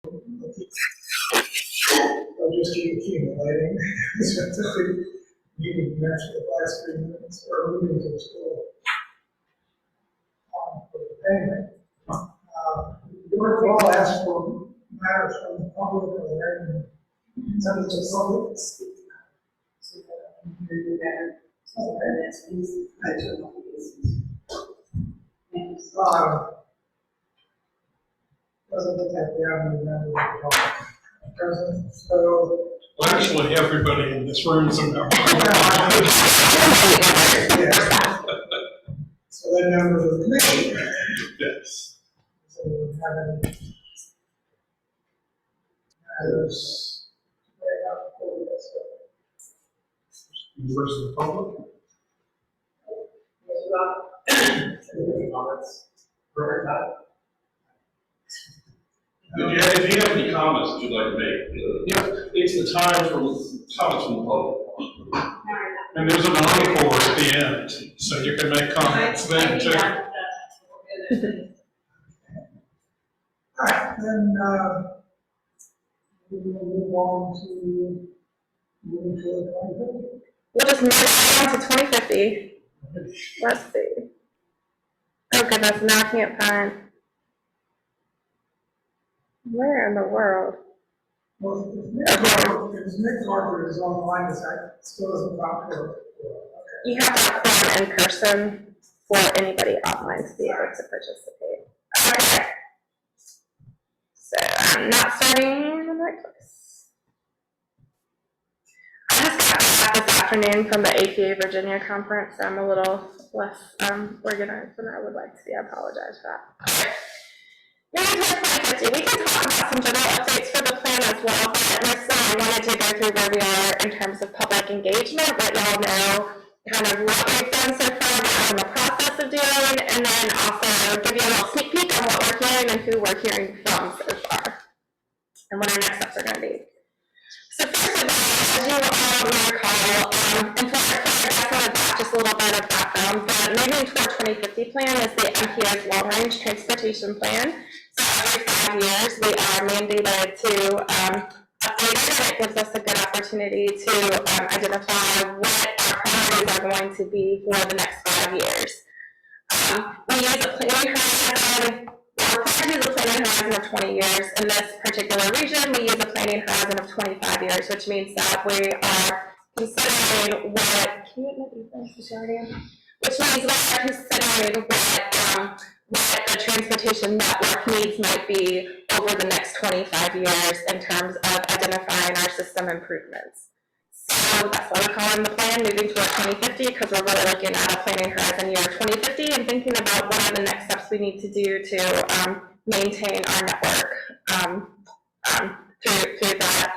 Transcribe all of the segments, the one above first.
I'll just keep accumulating. You can mention the last 3 minutes or meetings of school. For the payment. Your call asks for matters from the public or the revenue. Some of the public. So that you can do that. Okay, that's easy. Doesn't look like we have any members of the public present, so. Well, actually, everybody in this room is a member. Yeah. So they're members of the committee. Yes. So we have any matters right out before we get started. Members of the public? Any comments? If you have any comments that you'd like to make, it's the time for comments from the public. And there's an encore at the end, so you can make comments then too. All right, then we will move on to moving to the 2050. We'll just move on to 2050. Let's see. Oh goodness, now I can't find. Where in the world? Well, if Nick Carter is online, is that still doesn't talk to her? Okay. You have to come in person for anybody online to be able to participate. Okay. So I'm not starting in the right place. I just got back this afternoon from the APA Virginia conference, so I'm a little less organized than I would like to be. I apologize for that. Okay. Moving to 2050, we can talk about some general updates for the plan as well, but next I wanted to go through where we are in terms of public engagement, let y'all know kind of what we've done so far, what we're in the process of doing, and then also give you a little sneak peek on what we're hearing and who we're hearing from so far, and what our next steps are going to be. So first of all, as you all may recall, and for just a little bit of background, the Moving Toward 2050 plan is the MPO's long-range transportation plan. So every 5 years, we are mandated to update it, and it gives us a good opportunity to identify what our priorities are going to be for the next 5 years. We use a planning horizon. We're required to use a planning horizon of 20 years. In this particular region, we use a planning horizon of 25 years, which means that we are considering what, can you admit these things to Sheridan? Which means we're considering what the transportation network needs might be over the next 25 years in terms of identifying our system improvements. So that's why we're calling the plan Moving Toward 2050, because we're really looking at a planning horizon year 2050 and thinking about what are the next steps we need to do to maintain our network through that,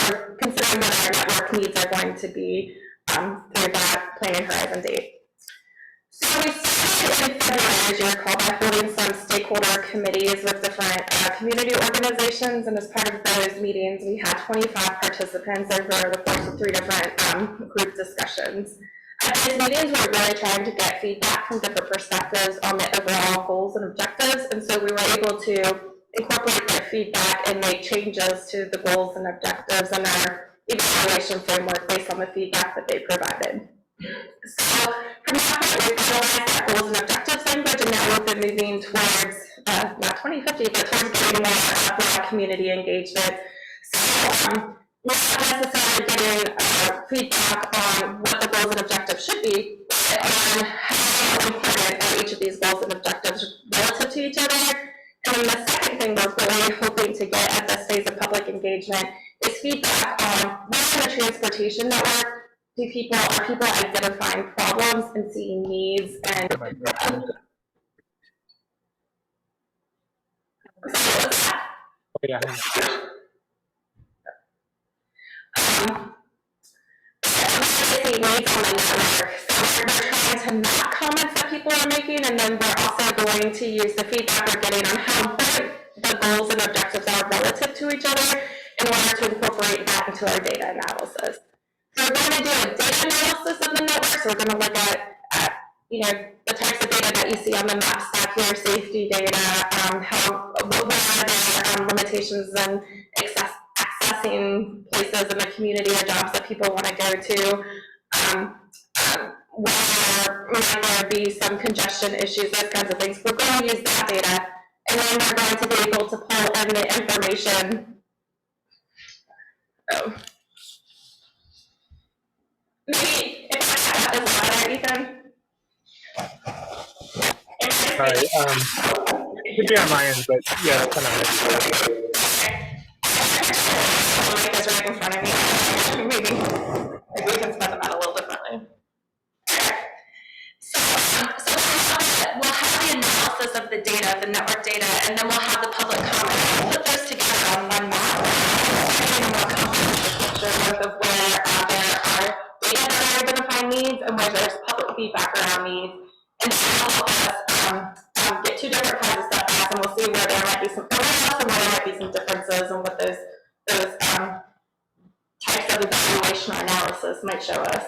or considering what our network needs are going to be through that planning horizon date. So we started in February, as you recall, by holding some stakeholder committees with different community organizations, and as part of those meetings, we had 25 participants over the course of 3 different group discussions. At these meetings, we were really trying to get feedback from different perspectives on the overall goals and objectives, and so we were able to incorporate their feedback and make changes to the goals and objectives in our evaluation framework based on the feedback that they provided. So from that point, we finalized our goals and objectives language, and now we've been moving towards not 2050, but towards getting more broad community engagement. So we're not necessarily getting feedback on what the goals and objectives should be, but on how important are each of these goals and objectives relative to each other. And then the second thing we're really hoping to get at this phase of public engagement is feedback on what in the transportation network are people identifying problems and seeing needs and Oh yeah. needs on the network. So we're trying to map comments that people are making, and then we're also going to use the feedback we're getting on how important the goals and objectives are relative to each other in order to incorporate that into our data analysis. So we're going to do a data analysis of the network. So we're going to look at you know, the types of data that you see on the map stack here, safety data, what are the limitations and accessing places in the community or jobs that people want to go to, where might there be some congestion issues, those kinds of things. We're going to use that data, and then we're going to be able to pull in the information. Oh. Maybe if I have this ladder, Ethan. Sorry, it could be on my end, but yeah, that's kind of hard. The mic is right in front of me. Maybe we can spread them out a little differently. So we'll have the analysis of the data, the network data, and then we'll have the public comments. We'll put those together on one map, and we'll come up with a picture of where there are data that are identifying needs and where there's public feedback around needs. And so that'll help us get two different kinds of setbacks, and we'll see where there might be some overlaps and where there might be some differences, and what those types of evaluation or analysis might show us.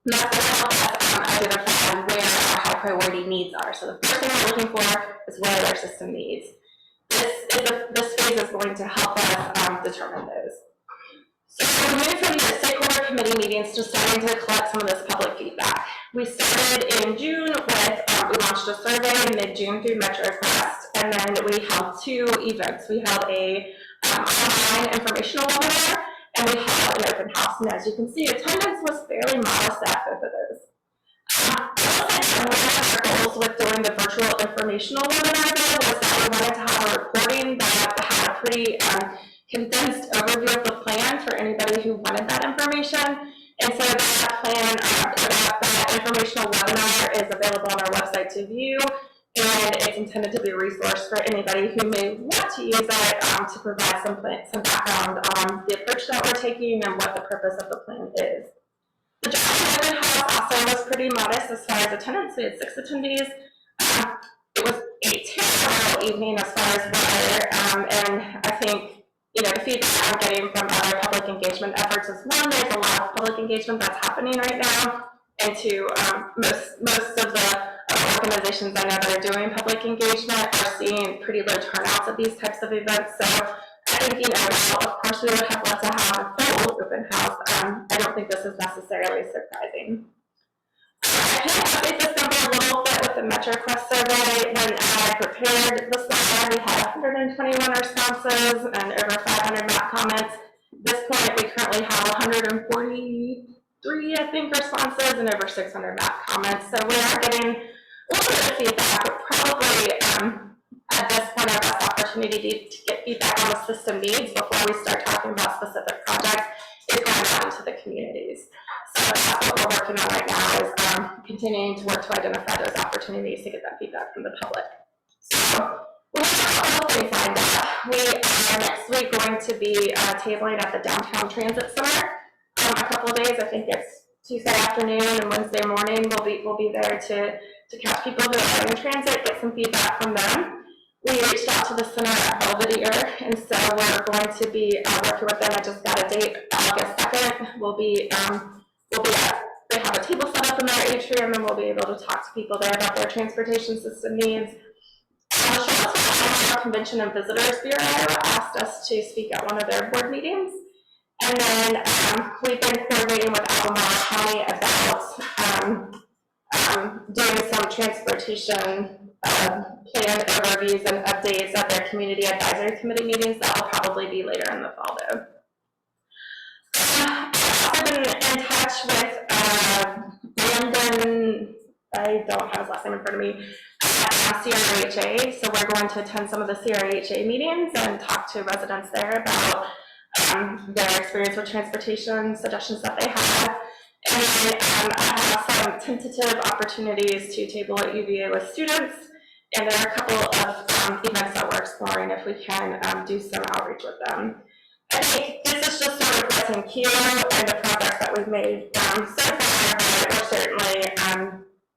And that's going to help us identify where our high priority needs are. So the first thing we're looking for is where their system needs. This phase is going to help us determine those. So we moved from the stakeholder committee meetings to starting to collect some of this public feedback. We started in June with, we launched a survey in mid-June through MetroQuest, and then we held two events. We held a online informational webinar, and we held an open house. And as you can see, attendance was fairly modest at both of those. One of our goals with doing the virtual informational webinar was that we wanted to have a recording that had a pretty condensed overview of the plan for anybody who wanted that information. And so that plan, that informational webinar is available on our website to view, and it's intended to be a resource for anybody who may want to use it to provide some background on the approach that we're taking and what the purpose of the plan is. The general open house also was pretty modest as far as attendance. We had 6 attendees. It was a terrible evening as far as weather, and I think, you know, the feedback I'm getting from other public engagement efforts is, one, there's a lot of public engagement that's happening right now, and two, most of the organizations I know that are doing public engagement are seeing pretty low turnouts at these types of events. So I think, you know, while of course we would have loved to have a full open house, I don't think this is necessarily surprising. I can update this number a little bit with the MetroQuest survey. When I prepared the slide, we had 121 responses and over 500 map comments. At this point, we currently have 143, I think, responses and over 600 map comments. So we are getting a little bit of feedback, but probably at this point, our best opportunity to get feedback on the system needs before we start talking about specific projects is going out into the communities. So that's what we're working on right now, is continuing to work to identify those opportunities to get that feedback from the public. So we have a couple things lined up. We are next week going to be tabling at the Downtown Transit Center a couple of days. I think it's Tuesday afternoon and Wednesday morning. We'll be there to catch people who are in transit, get some feedback from them. We reached out to the center at Belvedere, and so we're going to be working with them. I just got a date, August 2nd. They have a table set up in their atrium, and we'll be able to talk to people there about their transportation system needs. The Charlottesville Convention and Visitors Bureau asked us to speak at one of their board meetings. And then we've been coordinating with Albemarle County about doing some transportation plan overviews and updates at their community advisory committee meetings. That will probably be later in the fall, though. I've been in touch with Brandon, I don't have his last name in front of me, at CRHA. So we're going to attend some of the CRHA meetings and talk to residents there about their experience with transportation, suggestions that they have. And then I have some tentative opportunities to table at UVA with students. And there are a couple of events that we're exploring if we can do some outreach with them. I think this is just sort of what's in queue and the progress that we've made so far, but we're certainly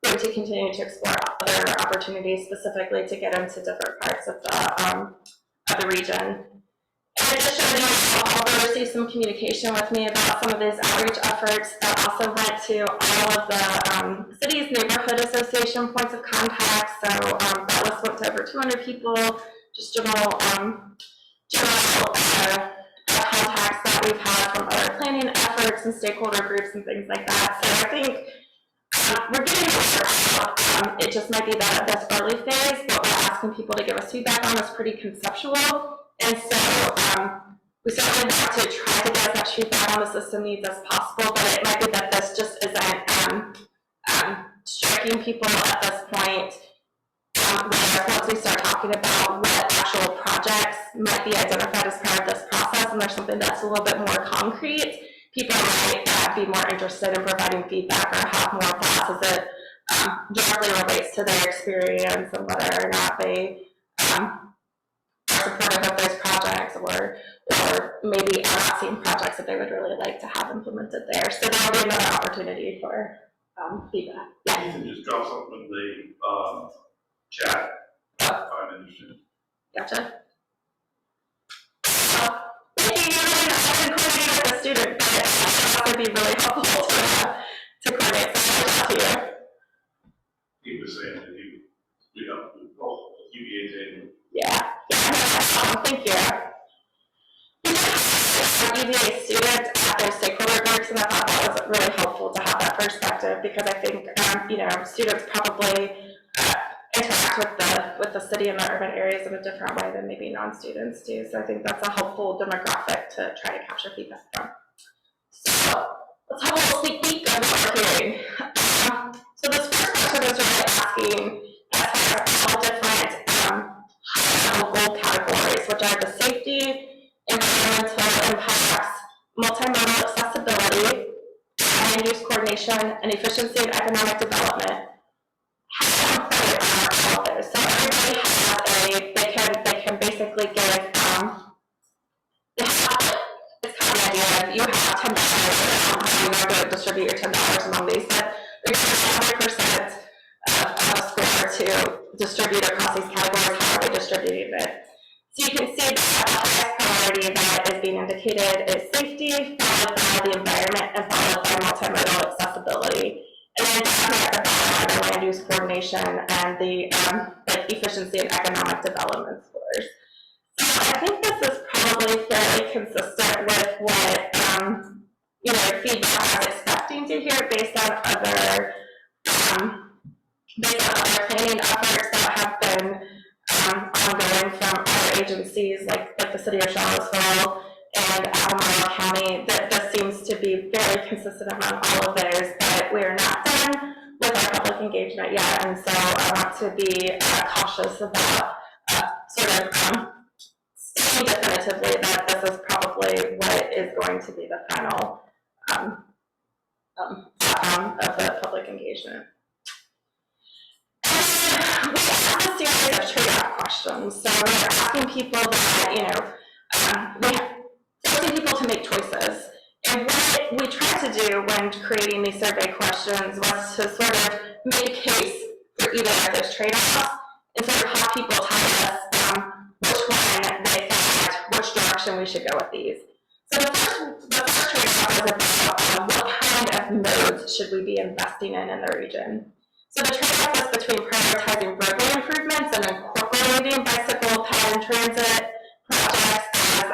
going to continue to explore other opportunities specifically to get into different parts of the region. In addition, you also received some communication with me about some of these outreach efforts that also went to all of the city's neighborhood association points of contact. So that list went to over 200 people, just general contacts that we've had from other planning efforts and stakeholder groups and things like that. So I think we're getting there. It just might be that at this early phase, what we're asking people to give us feedback on is pretty conceptual. And so we certainly want to try to get as much feedback on the system needs as possible, but it might be that this just isn't striking people at this point. Once we start talking about what actual projects might be identified as part of this process, and there's something that's a little bit more concrete, people might be more interested in providing feedback or have more thoughts as it directly relates to their experience and whether or not they are supportive of those projects, or maybe are not seeing projects that they would really like to have implemented there. So there will be another opportunity for feedback. Yeah. You can just drop something in the chat. I'm interested. Gotcha. Thank you. I've been coordinating with a student, but it would be really helpful to coordinate something to you. He was saying that we help with both UVA table. Yeah. Thank you. UVA students at their stakeholder groups, and I thought that was really helpful to have that perspective, because I think students probably interact with the city and the urban areas in a different way than maybe non-students do. So I think that's a helpful demographic to try to capture feedback from. So let's have a little sneak peek of what we're hearing. So this first question is really asking all different high-level goal categories, which are the safety, environmental impacts, multimodal accessibility, land use coordination, and efficiency and economic development. How important are all of those? So everybody has they can basically give, it's kind of the idea of you have $10, you're not going to distribute your $10 among these, but there's 100% of a score to distribute across these categories. How are they distributing it? So you can see that the highest priority that is being indicated is safety, followed by the environment, and followed by multimodal accessibility. And then at the bottom are the land use coordination and the efficiency and economic development scores. So I think this is probably fairly consistent with what feedback I was expecting to hear based on other planning efforts that have been ongoing from other agencies like the City of Charlottesville and Albemarle County. That this seems to be very consistent among all of those, but we're not done with our public engagement yet, and so I want to be cautious about saying definitively that this is probably what is going to be the final outcome of the public engagement. We have a series of trade-off questions. So we're asking people that, forcing people to make choices. And what we tried to do when creating these survey questions was to sort of make a case for either of those trade-offs and sort of have people tell us which one they thought, which direction we should go with these. So the first trade-off was about what kind of modes should we be investing in the region. So the trade-off was between prioritizing roadway improvements and incorporating bicycle, pedal, and transit projects as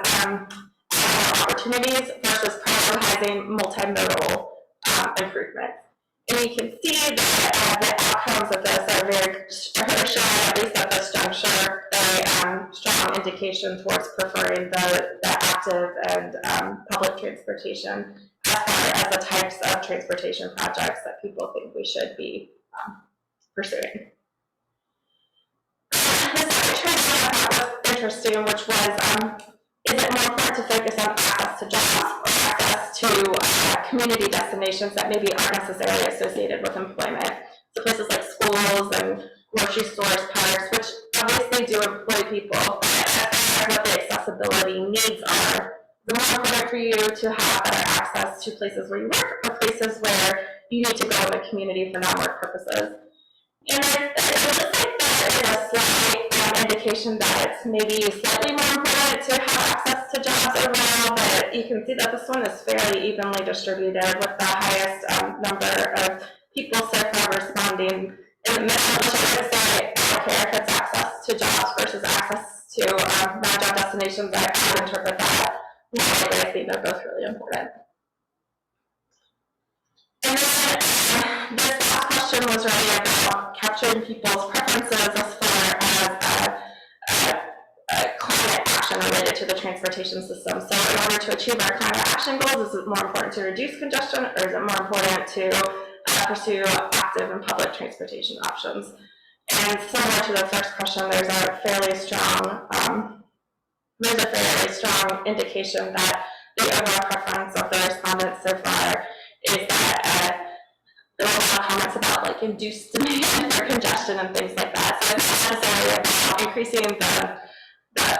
opportunities versus prioritizing multimodal improvements. And you can see that the outcomes of this are very showing, at least at this juncture, a strong indication towards preferring the active and public transportation as far as the types of transportation projects that people think we should be pursuing. The second trend I thought was interesting, which was, is it more important to focus on access to jobs or access to community destinations that maybe aren't necessarily associated with employment? So places like schools and grocery stores, parks, which obviously do employ people, but as what the accessibility needs are, the more important for you to have better access to places where you work or places where you need to go in the community for non-work purposes. And it looks like there is a slight indication that it's maybe slightly more important to have access to the jobs overall, but you can see that this one is fairly evenly distributed with the highest number of people so far responding in the middle, which I would say, I don't care if it's access to jobs versus access to non-job destinations. I would interpret that more. I think they're both really important. And then this last question was really about capturing people's preferences as far as climate action related to the transportation system. So in order to achieve our climate action goals, is it more important to reduce congestion, or is it more important to pursue active and public transportation options? And similar to the first question, there's a fairly strong indication that the overall preference of the respondents so far is that there were a lot of comments about like induced demand for congestion and things like that. So it's not necessarily about increasing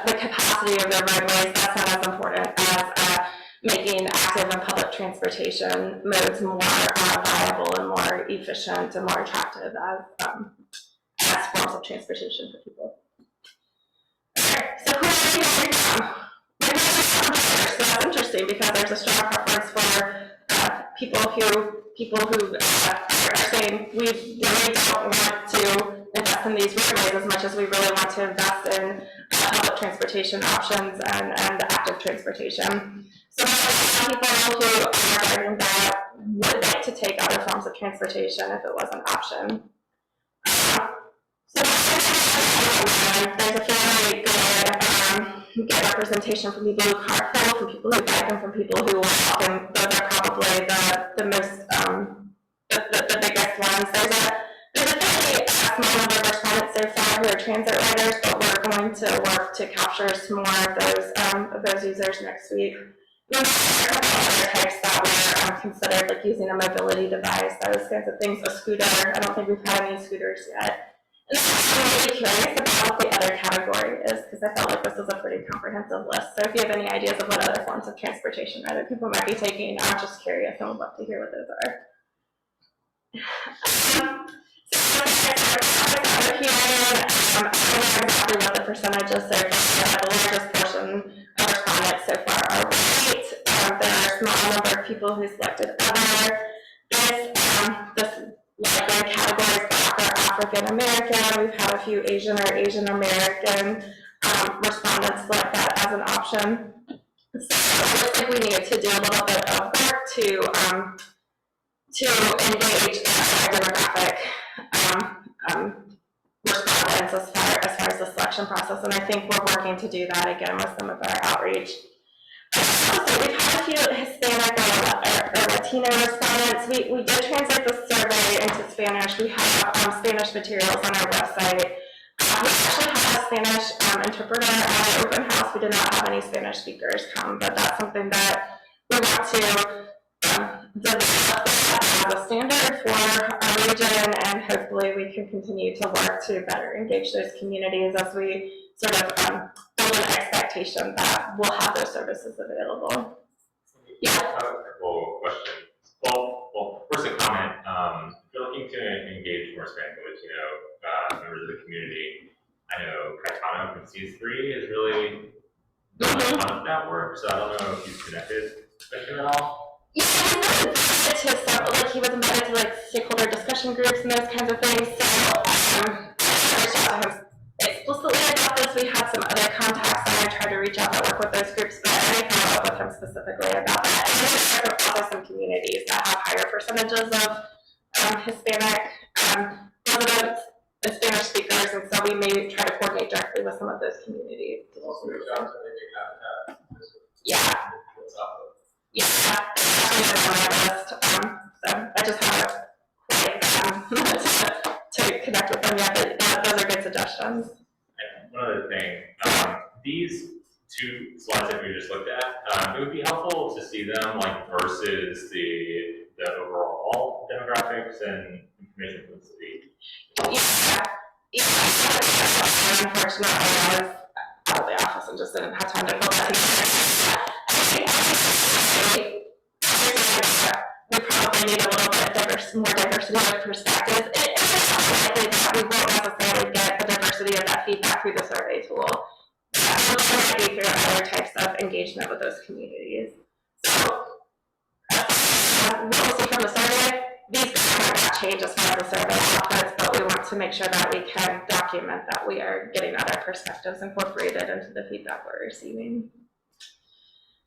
the capacity of the roadways. That's not as important as making active and public transportation modes more viable and more efficient and more attractive as forms of transportation for people. Okay, so who are we hearing from? We're hearing from drivers, so that's interesting because there's a strong preference for people who are saying we really don't want to invest in these roadways as much as we really want to invest in public transportation options and active transportation. So there are people who are arguing that would like to take other forms of transportation if it was an option. So there's a fairly good representation from people who carpool, from people who bike, and from people who walk, and those are probably the most the biggest ones. There's a fairly small number of respondents so far who are transit riders, but we're going to work to capture some more of those users next week. There are a couple other types that were considered, like using a mobility device, those kinds of things. A scooter, I don't think we've had any scooters yet. And I'm really curious about what the other category is, because I felt like this was a pretty comprehensive list. So if you have any ideas of what other forms of transportation other people might be taking, I'm just curious and would love to hear what those are. I don't know exactly what the percentages so far, the largest portion of respondents so far are white. There are a small number of people who selected other. This like categories Black or African American. We've had a few Asian or Asian American respondents select that as an option. So it looks like we need to do a little bit of work to engage that demographic respondents as far as the selection process, and I think we're working to do that again with some of our outreach. So we've had a few Hispanic or Latino respondents. We did translate the survey into Spanish. We have Spanish materials on our website. We actually had a Spanish interpreter at our open house. We did not have any Spanish speakers come, but that's something that we want to develop as a standard for our region, and hopefully we can continue to work to better engage those communities as we sort of build an expectation that we'll have those services available. Yeah. I have a couple questions. Well, first a comment. If you're looking to engage more Hispanic and Latino members of the community, I know Caetano from C3 is really done a ton of that work, so I don't know if you've connected with him at all. Yeah, he was invited to like stakeholder discussion groups and those kinds of things. So I reached out to him explicitly about this. We had some other contacts that I tried to reach out that work with those groups, but I didn't follow up with him specifically about that. And then there's also some communities that have higher percentages of Hispanic residents and Spanish speakers, and so we may try to coordinate directly with some of those communities. Yeah. Yeah, that's on my list. So I just haven't to connect with them yet, but those are good suggestions. And one other thing, these two slides that we just looked at, it would be helpful to see them like versus the overall demographics and information from the city. Yeah. Unfortunately, I was out of the office and just didn't have time to fill that together. We probably need a little bit more diversity of perspectives. It's likely that we won't necessarily get the diversity of that feedback through the survey tool. We'll try to be through other types of engagement with those communities. So, what we'll see from the survey, these might not change as far as the survey methods, but we want to make sure that we can document that we are getting other perspectives incorporated into the feedback we're receiving.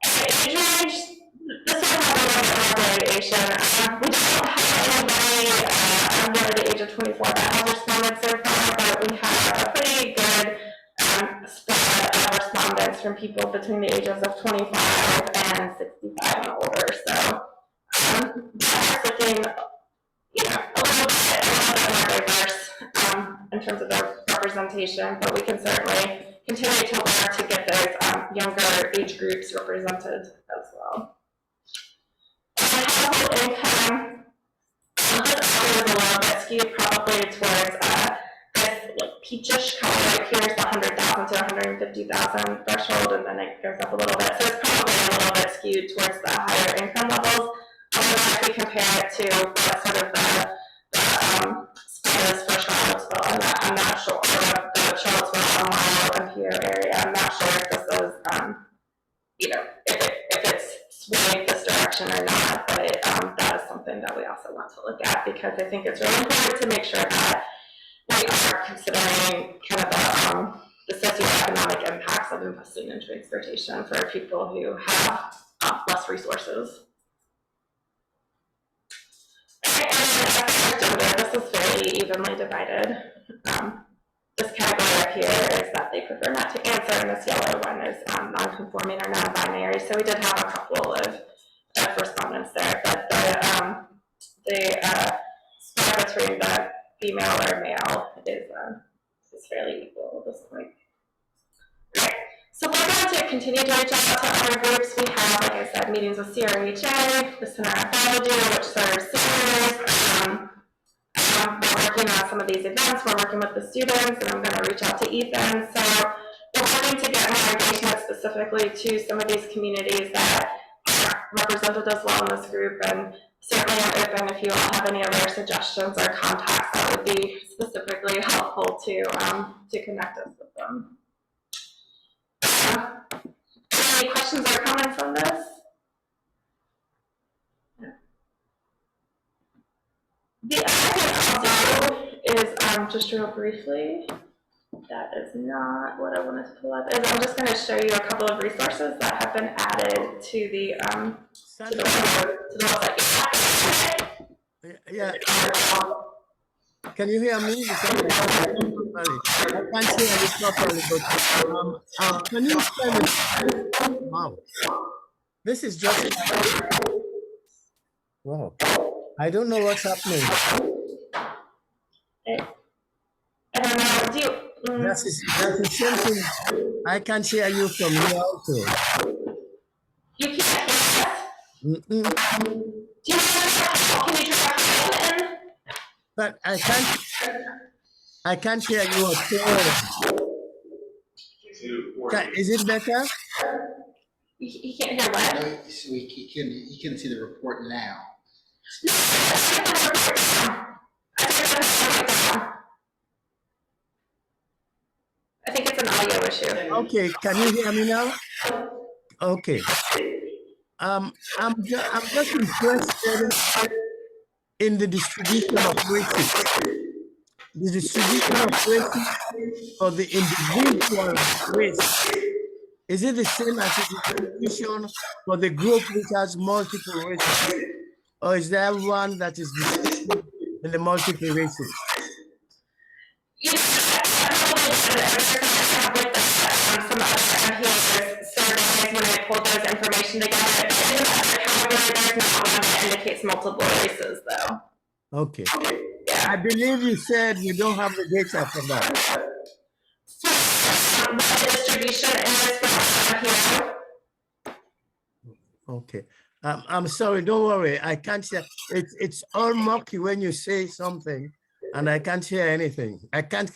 Age range, this one has a little bit more variation. We don't have anybody under the age of 24 that has responded so far, but we have a pretty good spread of respondents from people between the ages of 25 and 65 and older. So that's looking, you know, a little bit more diverse in terms of their representation, but we can certainly continue to work to get those younger age groups represented as well. Household income, this is a little bit skewed probably towards this like peachish color right here is the 100,000 to 150,000 threshold, and then it goes up a little bit. So it's probably a little bit skewed towards the higher income levels. If we compare it to what sort of the spread is for Charlottesville, I'm not sure, the Charlottesville MPO area, I'm not sure if this is, you know, if it's swaying this direction or not, but that is something that we also want to look at, because I think it's really important to make sure that we are considering kind of the socioeconomic impacts of investing in transportation for people who have less resources. This is fairly evenly divided. This category up here is that they prefer not to answer, and this yellow one is non-conforming or non-binary. So we did have a couple of respondents there, but the spread between the female or male is fairly equal at this point. Okay. So we're going to continue to reach out to other groups. We have, like I said, meetings with CRHA, the Center of Biology, which serves seniors. We're working on some of these events. We're working with the students, and I'm going to reach out to Ethan. So we're working to get more engagement specifically to some of these communities that are represented as well in this group. And certainly I'm open if you all have any other suggestions or contacts that would be specifically helpful to connect us with them. Any questions or comments on this? The other thing I'll do is just real briefly, that is not what I wanted to pull up, is I'm just going to show you a couple of resources that have been added to the website. Yeah. Can you hear me? Sorry. I can't hear you properly, but can you explain it? Wow. This is just wow. I don't know what's happening. I don't know. Do you? That's the same thing. I can't hear you from here also. You can't hear us? Do you want to can you try to call in? But I can't hear you at all. Is it better? You can't hear what? No, so he can see the report now. I think it's an audio issue. Okay, can you hear me now? Okay. I'm just interested in the distribution of races. The distribution of races for the individual race. Is it the same as the distribution for the group which has multiple races? Or is there one that is distributed in the multiple races? You know, some other MPOs surveys when I pulled those information together. There's not one that indicates multiple races, though. Okay. I believe you said you don't have the data for that. The distribution is from here. Okay. I'm sorry, don't worry. I can't hear. It's all murky when you say something, and I can't hear anything. I cannot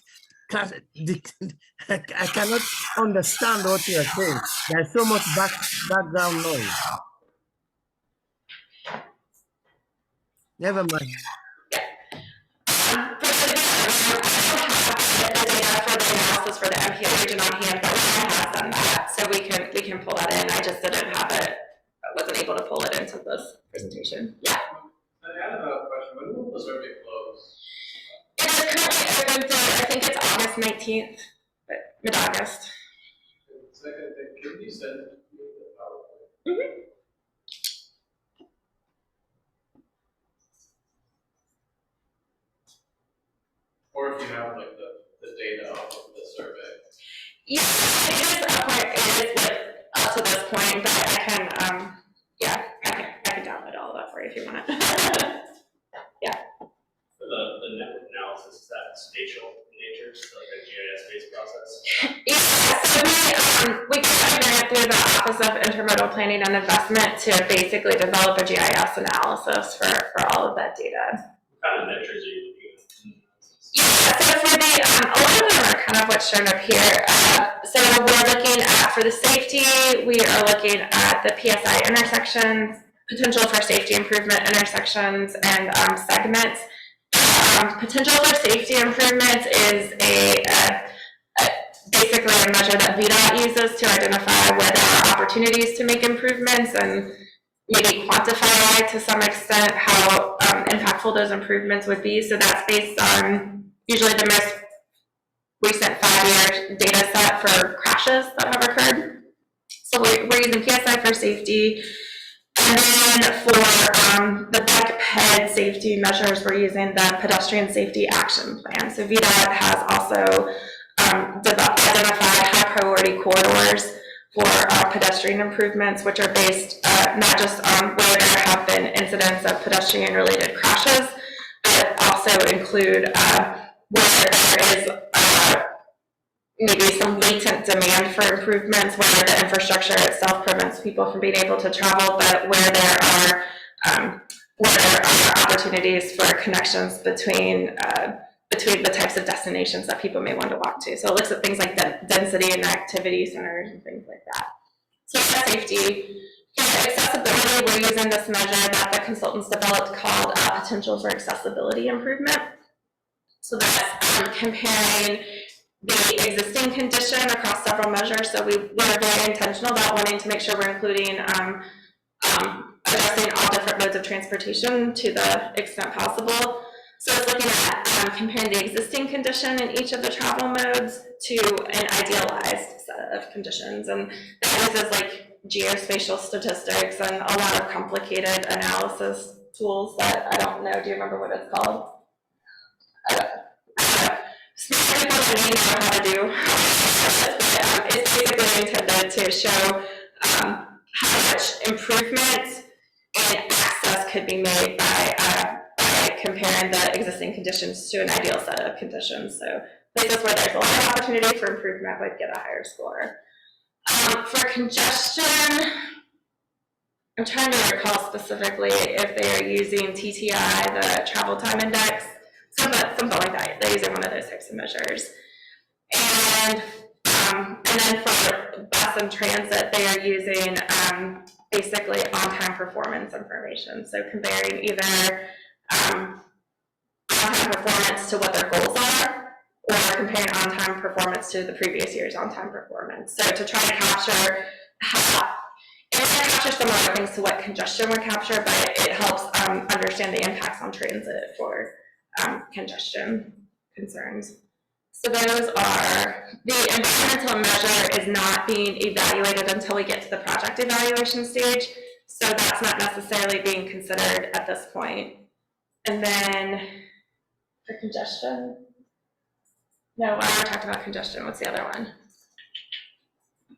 understand what you are saying. There's so much background noise. Never mind. data for the analysis for the MPO region on hand, but Ryan has done that, so we can pull that in. I just didn't have it, I wasn't able to pull it into this presentation. Yeah. I had a question. When will the survey close? It is currently open through, I think it's August 19th, but mid-August. Second thing, can you send me the PowerPoint? Mm-hmm. Or if you have like the data off of the survey. Yeah, it is like up to this point, but I can, yeah, I can download all of that for you if you want it. Yeah. For the network analysis, is that spatial in nature, so like a GIS-based process? Yeah, so we got a grant through the Office of Intermodal Planning and Investment to basically develop a GIS analysis for all of that data. What kind of measures are you looking at? Yeah, so for the, a lot of them are kind of what's shown up here. So we're looking at, for the safety, we are looking at the PSI intersections, potential for safety improvement intersections and segments. Potential for safety improvements is basically a measure that VDOT uses to identify where there are opportunities to make improvements and maybe quantify to some extent how impactful those improvements would be. So that's based on usually the most recent 5-year data set for crashes that have occurred. So we're using PSI for safety. And then for the bike-ped safety measures, we're using the Pedestrian Safety Action Plan. So VDOT has also identified high-priority corridors for pedestrian improvements, which are based not just on where there have been incidents of pedestrian-related crashes, but also include where there is maybe some latent demand for improvements, where the infrastructure itself prevents people from being able to travel, but where there are opportunities for connections between the types of destinations that people may want to walk to. So it looks at things like density and activity centers and things like that. So for safety, for accessibility, we're using this measure that the consultants developed called potential for accessibility improvement. So that's comparing the existing condition across several measures. So we were very intentional about wanting to make sure we're including addressing all different modes of transportation to the extent possible. So it's looking at comparing the existing condition in each of the travel modes to an idealized set of conditions. And that uses like geospatial statistics and a lot of complicated analysis tools that I don't know. Do you remember what it's called? Smart people that may know how to do. It's basically intended to show how much improvement and access could be made by comparing the existing conditions to an ideal set of conditions. So places where there's a lot of opportunity for improvement would get a higher score. For congestion, I'm trying to recall specifically if they are using TTI, the travel time index, something like that. They're using one of those types of measures. And then for bus and transit, they are using basically on-time performance information. So comparing either on-time performance to what their goals are, or comparing on-time performance to the previous year's on-time performance. So to try to capture it might capture some other things to what congestion would capture, but it helps understand the impacts on transit for congestion concerns. So those are, the environmental measure is not being evaluated until we get to the project evaluation stage. So that's not necessarily being considered at this point. And then for congestion, no, I already talked about congestion. What's the other one?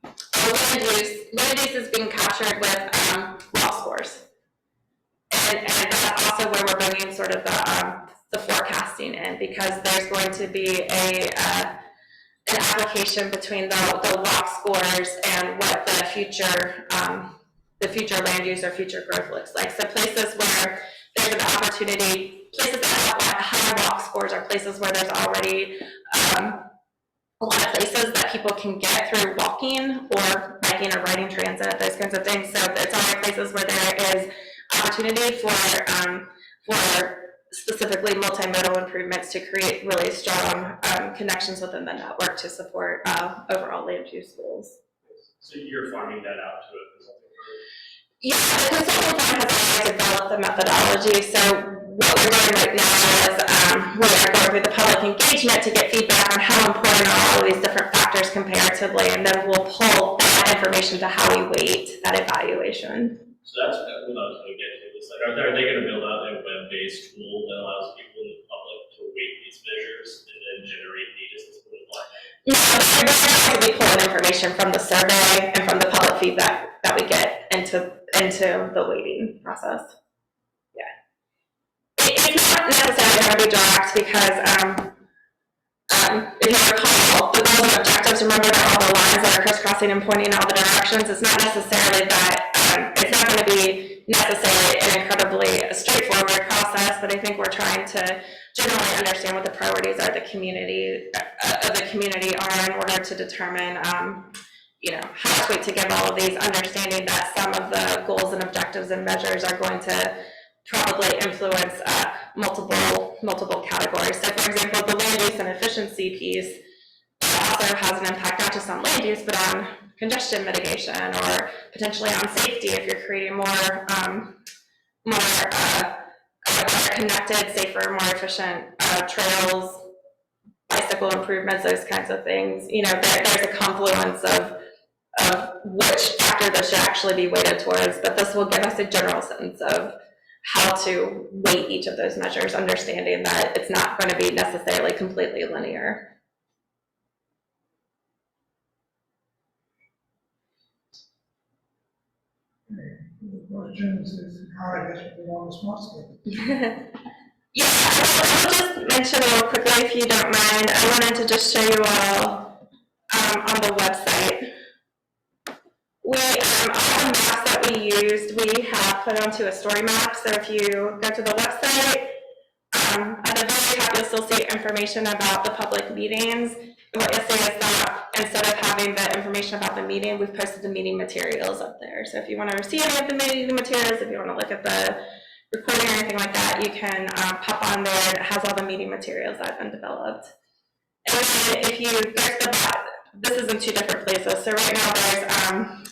Land use is being captured with raw scores. And that's also where we're bringing sort of the forecasting in, because there's going to be an application between the walk scores and what the future land use or future growth looks like. So places where there's an opportunity, places that have high walk scores are places where there's already a lot of places that people can get through walking or biking or riding transit, those kinds of things. So it's already places where there is opportunity for specifically multimodal improvements to create really strong connections within the network to support overall land use goals. So you're farming that out to a consulting firm? Yeah, the consulting firm has already developed the methodology. So what we're doing right now is we're going through the public engagement to get feedback on how important are all of these different factors comparatively, and then we'll pull that information to how we weight that evaluation. So that's what I was going to get to. It's like, are they going to build out a web-based tool that allows people in the public to weight these measures and then generate data to put it like that? No, we're going to be pulling information from the survey and from the public feedback that we get into the weighting process. Yeah. It's not necessarily going to be direct because if you recall, the goals and objectives, remember that all the lines that are crisscrossing and pointing in all the directions, it's not necessarily that, it's not going to be necessarily an incredibly straightforward process, but I think we're trying to generally understand what the priorities are the community are in order to determine how much weight to give all of these, understanding that some of the goals and objectives and measures are going to probably influence multiple categories. So for example, the land use and efficiency piece also has an impact not just on land use, but on congestion mitigation or potentially on safety if you're creating more connected, safer, more efficient trails, bicycle improvements, those kinds of things. There's a confluence of which factor this should actually be weighted towards, but this will give us a general sense of how to weight each of those measures, understanding that it's not going to be necessarily completely linear. Questions is how I guess we want responsible. Yeah, I'll just mention real quickly, if you don't mind, I wanted to just show you all on the website. All the maps that we used, we have put onto a story map. So if you go to the website, at the very top, you'll still see information about the public meetings. And what you'll see is that instead of having the information about the meeting, we've posted the meeting materials up there. So if you want to see any of the meeting materials, if you want to look at the recording or anything like that, you can pop on there and it has all the meeting materials that have been developed. And then if you go to the back, this is in two different places. So right now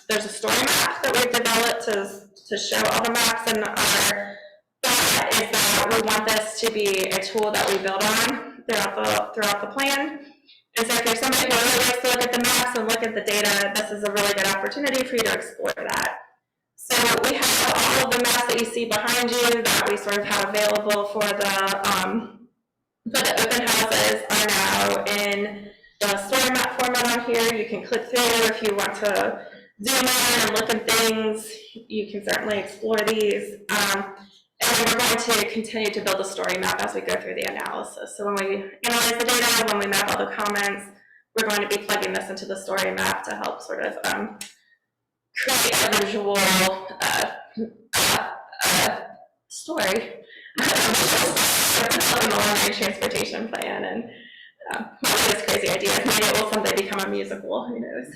there's a story map that we've developed to show all the maps, and our thought is that we want this to be a tool that we build on throughout the plan. And so if you're somebody who really likes to look at the maps and look at the data, this is a really good opportunity for you to explore that. So we have all of the maps that you see behind you that we sort of have available for the open houses are now in the story map format on here. You can click through if you want to zoom in and look at things. You can certainly explore these. And we're going to continue to build a story map as we go through the analysis. So when we analyze the data, when we map all the comments, we're going to be plugging this into the story map to help sort of create a visual story of the long-range transportation plan, and one of those crazy ideas. Maybe it will someday become a musical, who knows.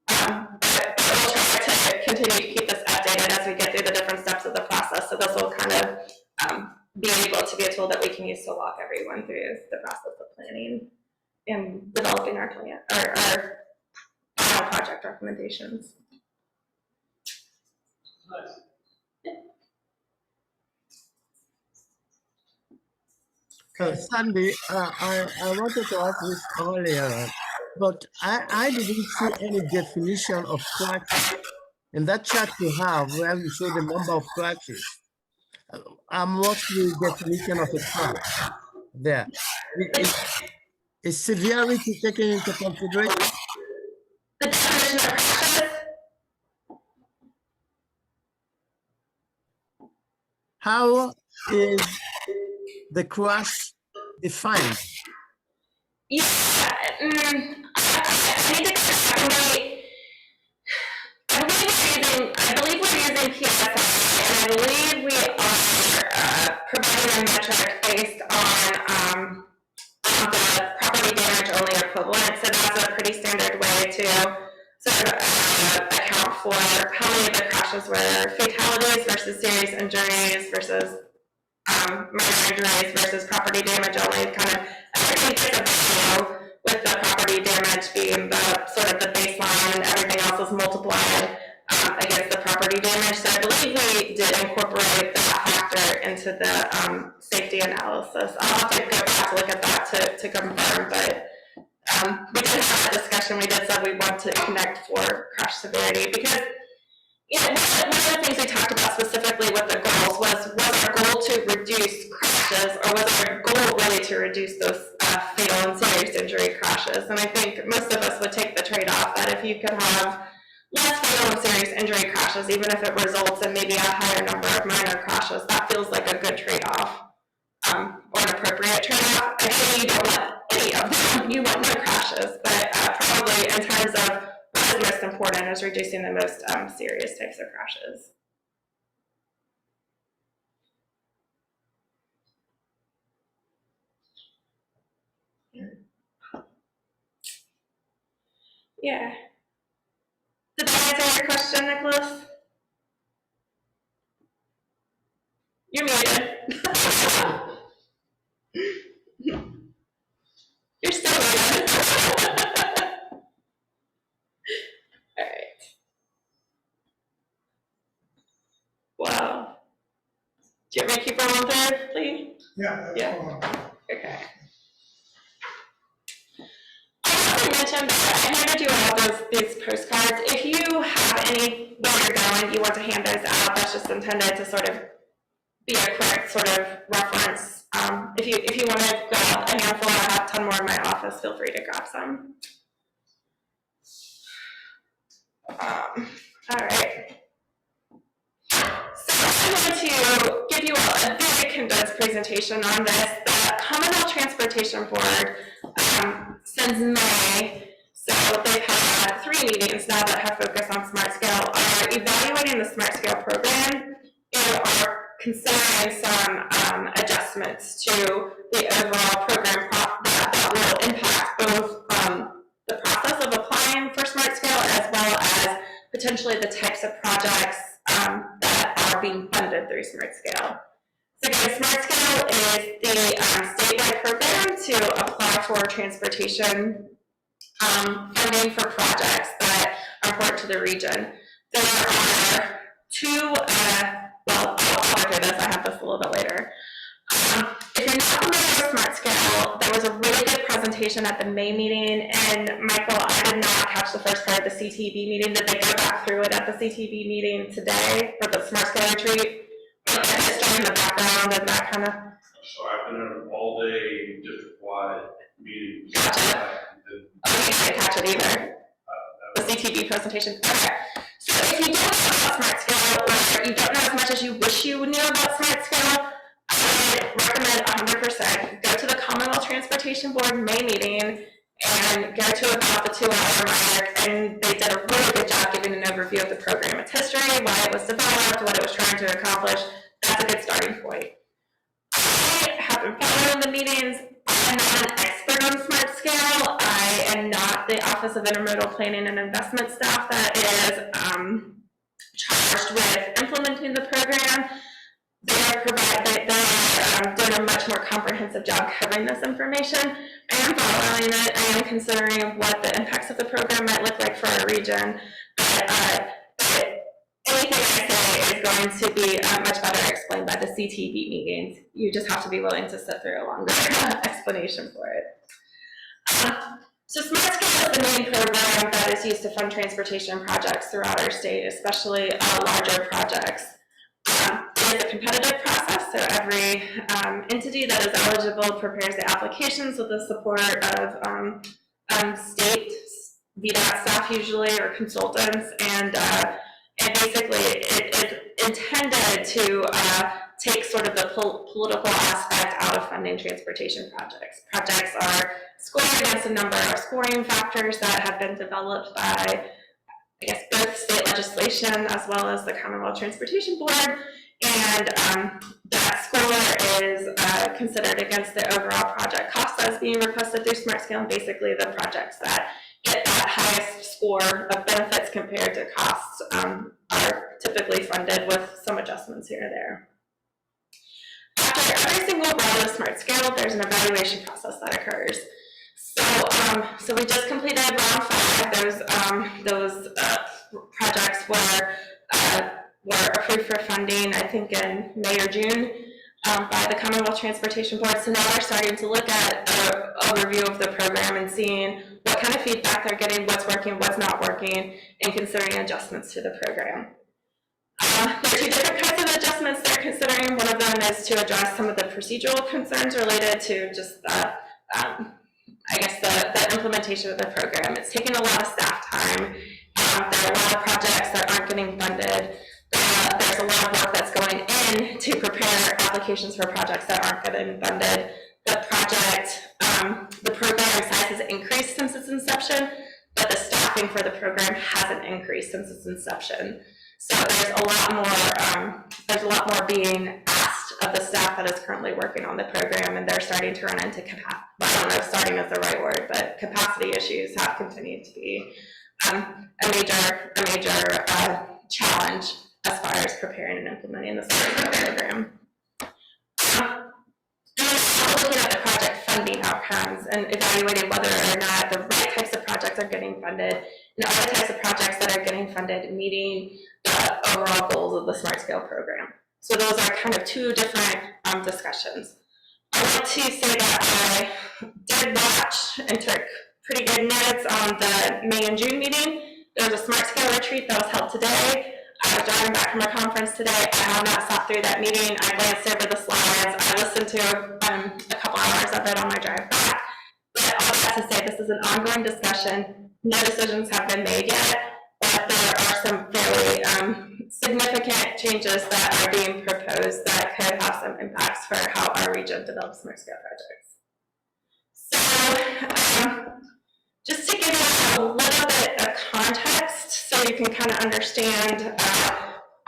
But we'll try to continue to keep this updated as we get through the different steps of the process. So this will kind of be able to be a tool that we can use to walk everyone through the process of planning and developing our plan, our project recommendations. Nice. Sandy, I wanted to ask this earlier, but I didn't see any definition of practice in that chart you have where you show the number of practices. What's the definition of a practice there? Is severity taken into consideration? The definition of practice? How is the crash defined? Yeah, I need to calculate. I believe we're using PSI, and I believe we are providing a metric based on the property damage only equivalent. So that's a pretty standard way to sort of account for how many of the crashes were fatalities versus serious injuries versus minor injuries versus property damage only, kind of everything gets a value, with the property damage being the sort of the baseline and everything else is multiplied against the property damage. So I believe we did incorporate that factor into the safety analysis. I'll have to go back to look at that to confirm, but we did have that discussion. We did say we want to connect for crash severity because one of the things we talked about specifically with the goals was our goal to reduce crashes, or was our goal really to reduce those fatal and serious injury crashes? And I think most of us would take the trade-off that if you could have less fatal and serious injury crashes, even if it results in maybe a higher number of minor crashes, that feels like a good trade-off, or an appropriate trade-off. Ideally, you don't want any of them. You want no crashes, but probably in terms of what is most important is reducing the most serious types of crashes. Yeah. Did that answer your question, Nicholas? You're muted. You're still muted. All right. Wow. Do you want me to keep rolling through, please? Yeah, that's Yeah. fine. Okay. I also mentioned that I handed you all these postcards. If you have any, where you're going, you want to hand those out, that's just intended to sort of be a quick sort of reference. If you want to grab a handful, I have 10 more in my office, feel free to grab some. All right. So I'm going to give you all a very condensed presentation on this. The Commonwealth Transportation Board, since May, so they've had 3 meetings now that have focused on Smart Scale, are evaluating the Smart Scale program and are considering some adjustments to the overall program that will impact both the process of applying for Smart Scale as well as potentially the types of projects that are being funded through Smart Scale. So again, Smart Scale is the statewide program to apply for transportation funding for projects that are important to the region. There are 2, well, I'll go through this, I have this a little bit later. If you're not familiar with Smart Scale, there was a really good presentation at the May meeting, and Michael, I did not catch the first part of the CTB meeting. Did they go back through it at the CTB meeting today for the Smart Scale retreat? History in the background and that kind of. So I've been in an all-day district-wide meeting. Gotcha. I didn't catch it either. The CTB presentation. Okay. So if you don't know about Smart Scale, or you don't know as much as you wish you knew about Smart Scale, I would recommend 100% go to the Commonwealth Transportation Board May meeting and go to about the 2-hour mark, and they did a really good job giving an overview of the program, its history, why it was developed, what it was trying to accomplish. That's a good starting point. I have been following the meetings. I'm not an expert on Smart Scale. I am not the Office of Intermodal Planning and Investment staff that is charged with implementing the program. They're doing a much more comprehensive job covering this information. I am following it. I am considering what the impacts of the program might look like for our region. But anything I say is going to be much better explained by the CTB meetings. You just have to be willing to sit through a longer explanation for it. So Smart Scale is the main program that is used to fund transportation projects throughout our state, especially larger projects. It is a competitive process, so every entity that is eligible prepares the applications with the support of state VDOT staff usually, or consultants, and basically it is intended to take sort of the political aspect out of funding transportation projects. Projects are scored against a number of scoring factors that have been developed by, I guess, both state legislation as well as the Commonwealth Transportation Board, and that score is considered against the overall project cost that's being requested through Smart Scale, and basically the projects that get that highest score of benefits compared to costs are typically funded with some adjustments here and there. after every single round of Smart Scale, there's an evaluation process that occurs. So we just completed round 5. Those projects were approved for funding, I think, in May or June by the Commonwealth Transportation Board. So now they're starting to look at an overview of the program and seeing what kind of feedback they're getting, what's working, what's not working, and considering adjustments to the program. There are 2 different kinds of adjustments they're considering. One of them is to address some of the procedural concerns related to just I guess the implementation of the program. It's taken a lot of staff time. There are a lot of projects that aren't getting funded. There's a lot of work that's going in to prepare applications for projects that aren't getting funded. The program size has increased since its inception, but the staffing for the program hasn't increased since its inception. So there's a lot more being asked of the staff that is currently working on the program, and they're starting to run into capacity. I don't know if starting is the right word, but capacity issues have continued to be a major challenge as far as preparing and implementing the program. Looking at the project funding outcomes and evaluating whether or not the right types of projects are getting funded and other types of projects that are getting funded meeting the overall goals of the Smart Scale program. So those are kind of 2 different discussions. I want to say that I did watch and took pretty good notes on the May and June meeting. There was a Smart Scale retreat that was held today. I was driving back from a conference today. I have not sat through that meeting. I glanced over the slides. I listened to a couple hours of it on my drive back. But all that to say, this is an ongoing discussion. No decisions have been made yet, but there are some fairly significant changes that are being proposed that could have some impacts for how our region develops Smart Scale projects. So just to give you a little bit of context so you can kind of understand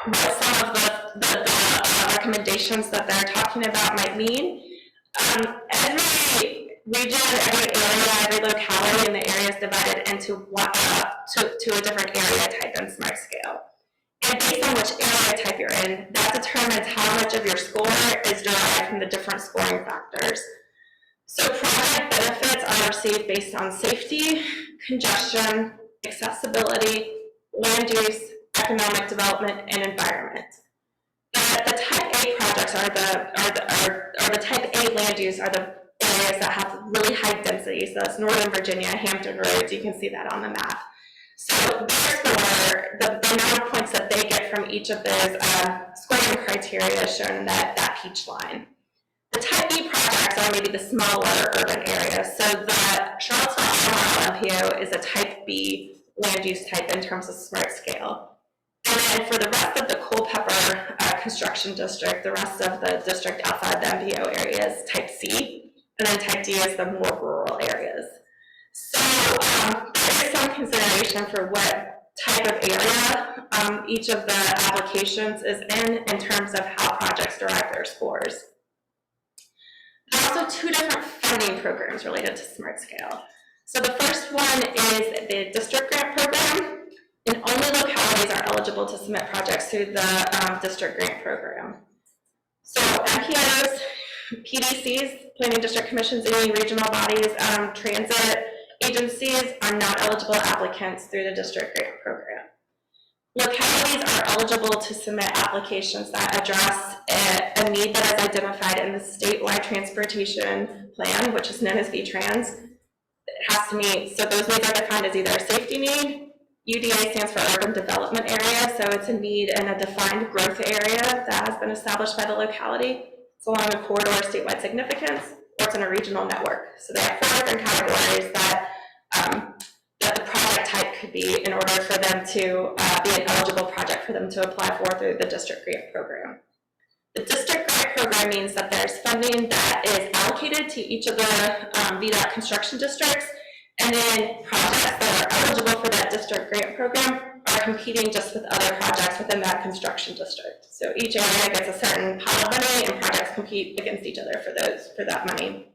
what some of the recommendations that they're talking about might mean. Every region, every area, every locality in the area is divided into to a different area type in Smart Scale. And based on which area type you're in, that determines how much of your score is derived from the different scoring factors. So project benefits are received based on safety, congestion, accessibility, land use, economic development, and environment. The type A projects are the type A land use are the areas that have really high density. So that's Northern Virginia, Hampton Roads. You can see that on the map. So therefore, the amount of points that they get from each of those scoring criteria is shown in that peach line. The type B projects are maybe the smaller urban areas. So the Charlottesville MPO is a type B land use type in terms of Smart Scale. And then for the rest of the Culpeper construction district, the rest of the district outside the MPO area is type C, and then type D is the more rural areas. So there is some consideration for what type of area each of the applications is in terms of how projects derive their scores. There are also 2 different funding programs related to Smart Scale. So the first one is the district grant program, and only localities are eligible to submit projects through the district grant program. So MPOs, PDCs, Planning District Commissions, any regional bodies, transit agencies are not eligible applicants through the district grant program. Localities are eligible to submit applications that address a need that is identified in the statewide transportation plan, which is known as VTrans. It has to meet, so those needs are defined as either a safety need. UDA stands for Urban Development Area, so it's a need in a defined growth area that has been established by the locality. It's along a corridor of statewide significance, or it's in a regional network. So there are 4 different categories that the project type could be in order for them to be an eligible project for them to apply for through the district grant program. The district grant program means that there's funding that is allocated to each of the VDOT construction districts, and then projects that are eligible for that district grant program are competing just with other projects within that construction district. So each area gets a certain pot of money, and projects compete against each other for that money.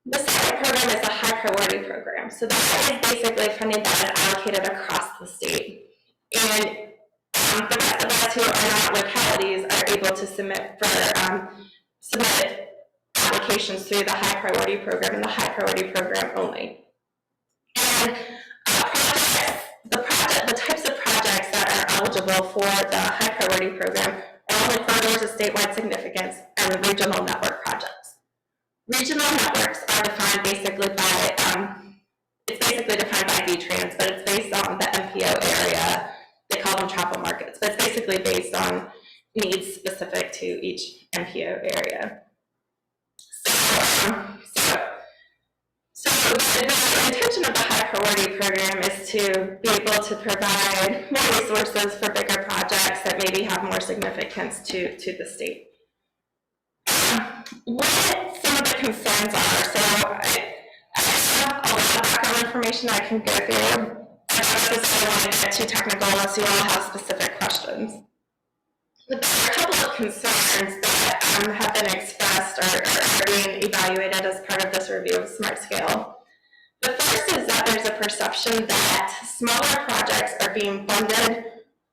The second program is a high priority program. So that is basically funding that is allocated across the state. And the rest of us who are not localities are are able to submit applications through the high priority program and the high priority program only. And the types of projects that are eligible for the high priority program are only corridors of statewide significance and regional network projects. Regional networks are defined basically by, it's basically defined by VTrans, but it's based on the MPO area. They call them travel markets, but it's basically based on needs specific to each MPO area. So the intention of the high priority program is to be able to provide more resources for bigger projects that maybe have more significance to the state. What some of the concerns are, so I have a lot of background information I can go through. I don't necessarily want to get too technical unless you all have specific questions. But there are a couple of concerns that have been expressed or are being evaluated as part of this review of Smart Scale. The first is that there's a perception that smaller projects are being funded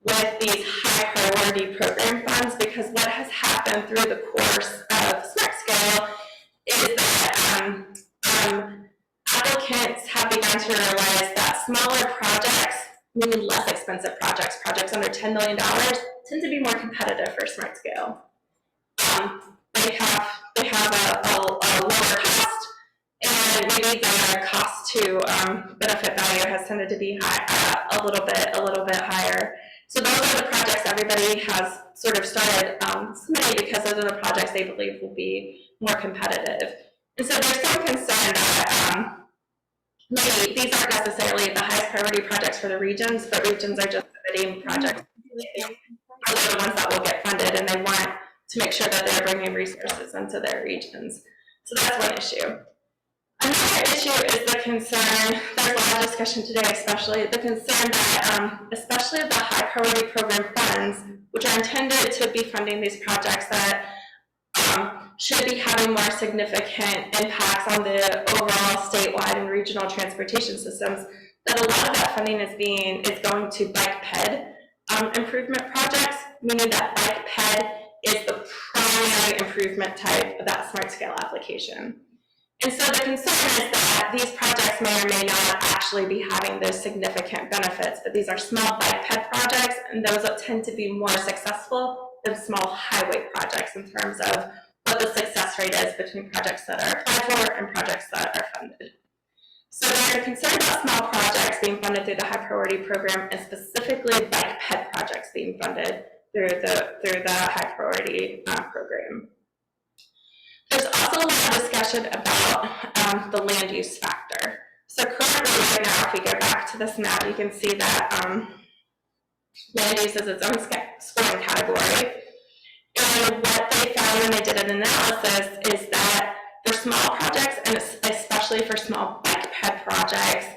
with these high priority program funds, because what has happened through the course of Smart Scale is that applicants have begun to realize that smaller projects, meaning less expensive projects, projects under $10 million, tend to be more competitive for Smart Scale. They have a lower cost, and maybe the cost to benefit value has tended to be high, a little bit higher. So those are the projects everybody has sort of started submitting, because those are the projects they believe will be more competitive. And so there's some concern that maybe these aren't necessarily the highest priority projects for the regions, but regions are just submitting projects. Those are the ones that will get funded, and they want to make sure that they're bringing resources into their regions. So that's one issue. Another issue is the concern, there's a lot of discussion today, especially the concern that especially the high priority program funds, which are intended to be funding these projects that should be having more significant impacts on the overall statewide and regional transportation systems, that a lot of that funding is going to bike ped improvement projects, meaning that bike ped is the primary improvement type of that Smart Scale application. And so the concern is that these projects may or may not actually be having those significant benefits, but these are small bike ped projects, and those that tend to be more successful than small highway projects in terms of what the success rate is between projects that are applied for and projects that are funded. So there's a concern about small projects being funded through the high priority program, and specifically bike ped projects being funded through the high priority program. There's also a lot of discussion about the land use factor. So currently right now, if we go back to this map, you can see that land use is its own scoring category. And what they found when they did an analysis is that for small projects, and especially for small bike ped projects,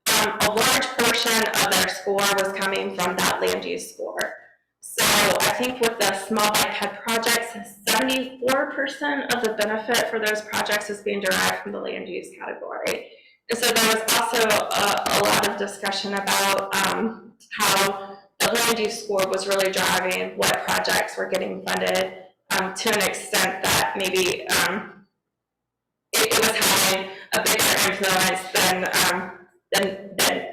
a large portion of their score was coming from that land use score. So I think with the small bike ped projects, 74% of the benefit for those projects is being derived from the land use category. And so there was also a lot of discussion about how the land use score was really driving what projects were getting funded to an extent that maybe it was having a bigger influence than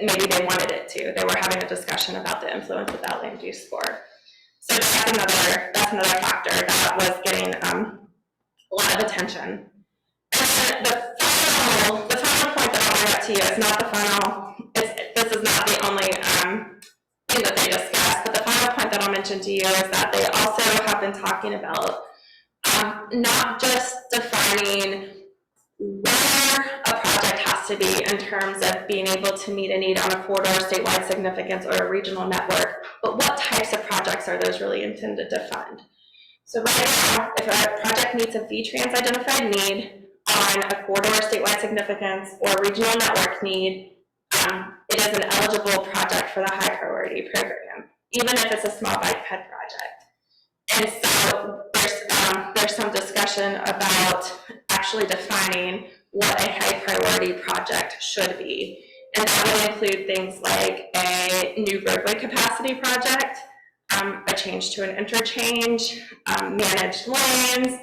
maybe they wanted it to. They were having a discussion about the influence of that land use score. So that's another factor that was getting a lot of attention. And the final point that I'll bring up to you is not the final. This is not the only thing that they discussed, but the final point that I'll mention to you is that they also have been talking about not just defining where a project has to be in terms of being able to meet a need on a corridor, statewide significance, or a regional network, but what types of projects are those really intended to fund? So right now, if a project meets a VTrans identified need on a corridor, statewide significance, or a regional network need, it is an eligible project for the high priority program, even if it's a small bike ped project. And so there's some discussion about actually defining what a high priority project should be. And that would include things like a new roadway capacity project, a a change to an interchange, managed lanes,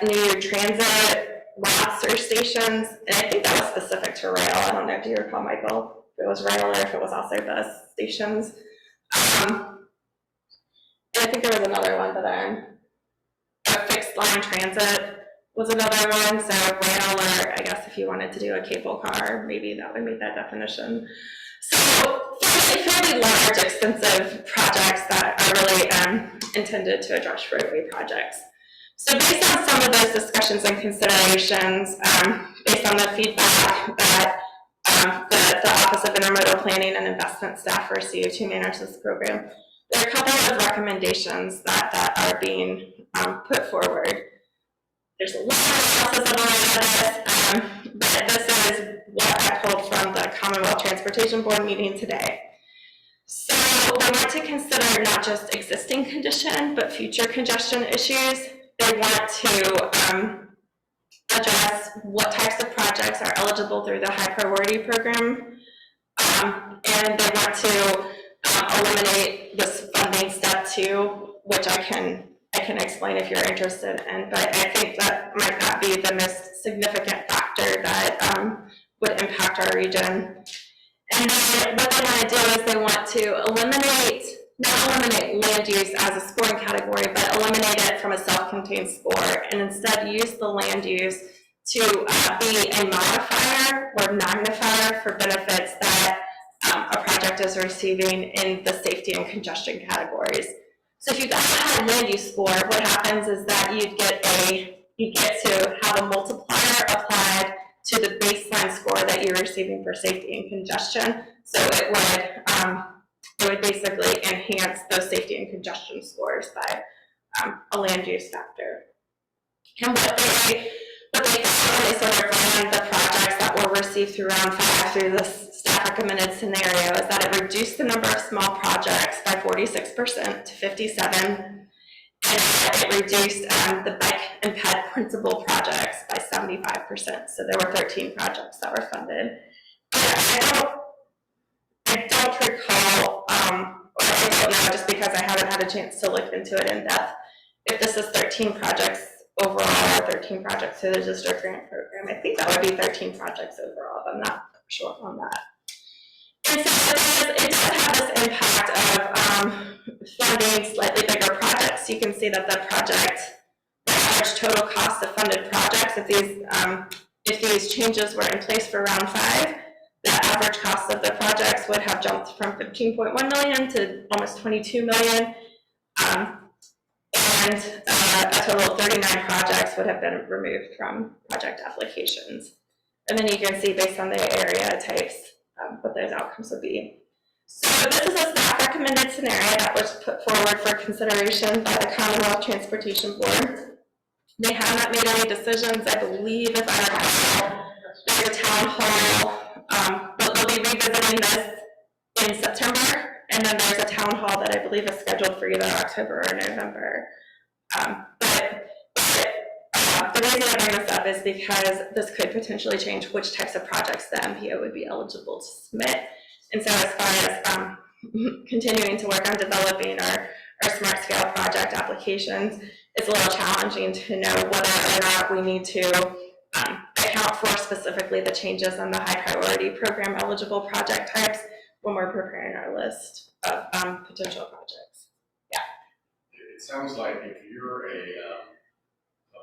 new transit routes or stations, and I think that was specific to rail. I don't know, do you recall, Michael, if it was rail or if it was also bus stations? And I think there was another one that fixed line transit was another one, so rail, or I guess if you wanted to do a cable car, maybe that would meet that definition. So fairly large, extensive projects that are really intended to address roadway projects. So based on some of those discussions and considerations, based on the feedback that the Office of Intermodal Planning and Investment staff received who manage this program, there are a couple of recommendations that are being put forward. There's a lot of analysis of but this is what I pulled from the Commonwealth Transportation Board meeting today. So they want to consider not just existing condition, but future congestion issues. They want to address what types of projects are eligible through the high priority program. And they want to eliminate this funding step 2, which I can explain if you're interested in, but I think that might not be the most significant factor that would impact our region. And then what they want to do is they want to not eliminate land use as a scoring category, but eliminate it from a self-contained score, and instead use the land use to be a modifier or magnifier for benefits that a project is receiving in the safety and congestion categories. So if you've got a high land use score, what happens is that you get to have a multiplier applied to the baseline score that you're receiving for safety and congestion. So it would basically enhance those safety and congestion scores by a land use factor. And what they found when they sort of ran the projects that were received through round 5 through this staff recommended scenario is that it reduced the number of small projects by 46% to 57, and it reduced the bike and ped principal projects by 75%. So there were 13 projects that were funded. I don't recall, or I don't know, just because I haven't had a chance to look into it in depth, if this is 13 projects overall or 13 projects through the district grant program. I think that would be 13 projects overall, but I'm not sure on that. And so it does have this impact of funding slightly bigger projects. You can see that the average total cost of funded projects, if these changes were in place for round 5, the average cost of the projects would have jumped from 15.1 million to almost 22 million. And a total of 39 projects would have been removed from project applications. And then you can see based on the area types what those outcomes would be. So this is a staff recommended scenario that was put forward for consideration by the Commonwealth Transportation Board. They have not made any decisions. I believe, if I recall, there's a town hall, but they'll be revisiting this in September. And then there's a town hall that I believe is scheduled for either October or November. The reason I bring this up is because this could potentially change which types of projects the MPO would be eligible to submit. And so as far as continuing to work on developing our smart scale project applications, it's a little challenging to know whether or not we need to account for specifically the changes on the high priority program eligible project types when we're preparing our list of potential projects. Yeah. It sounds like if you're a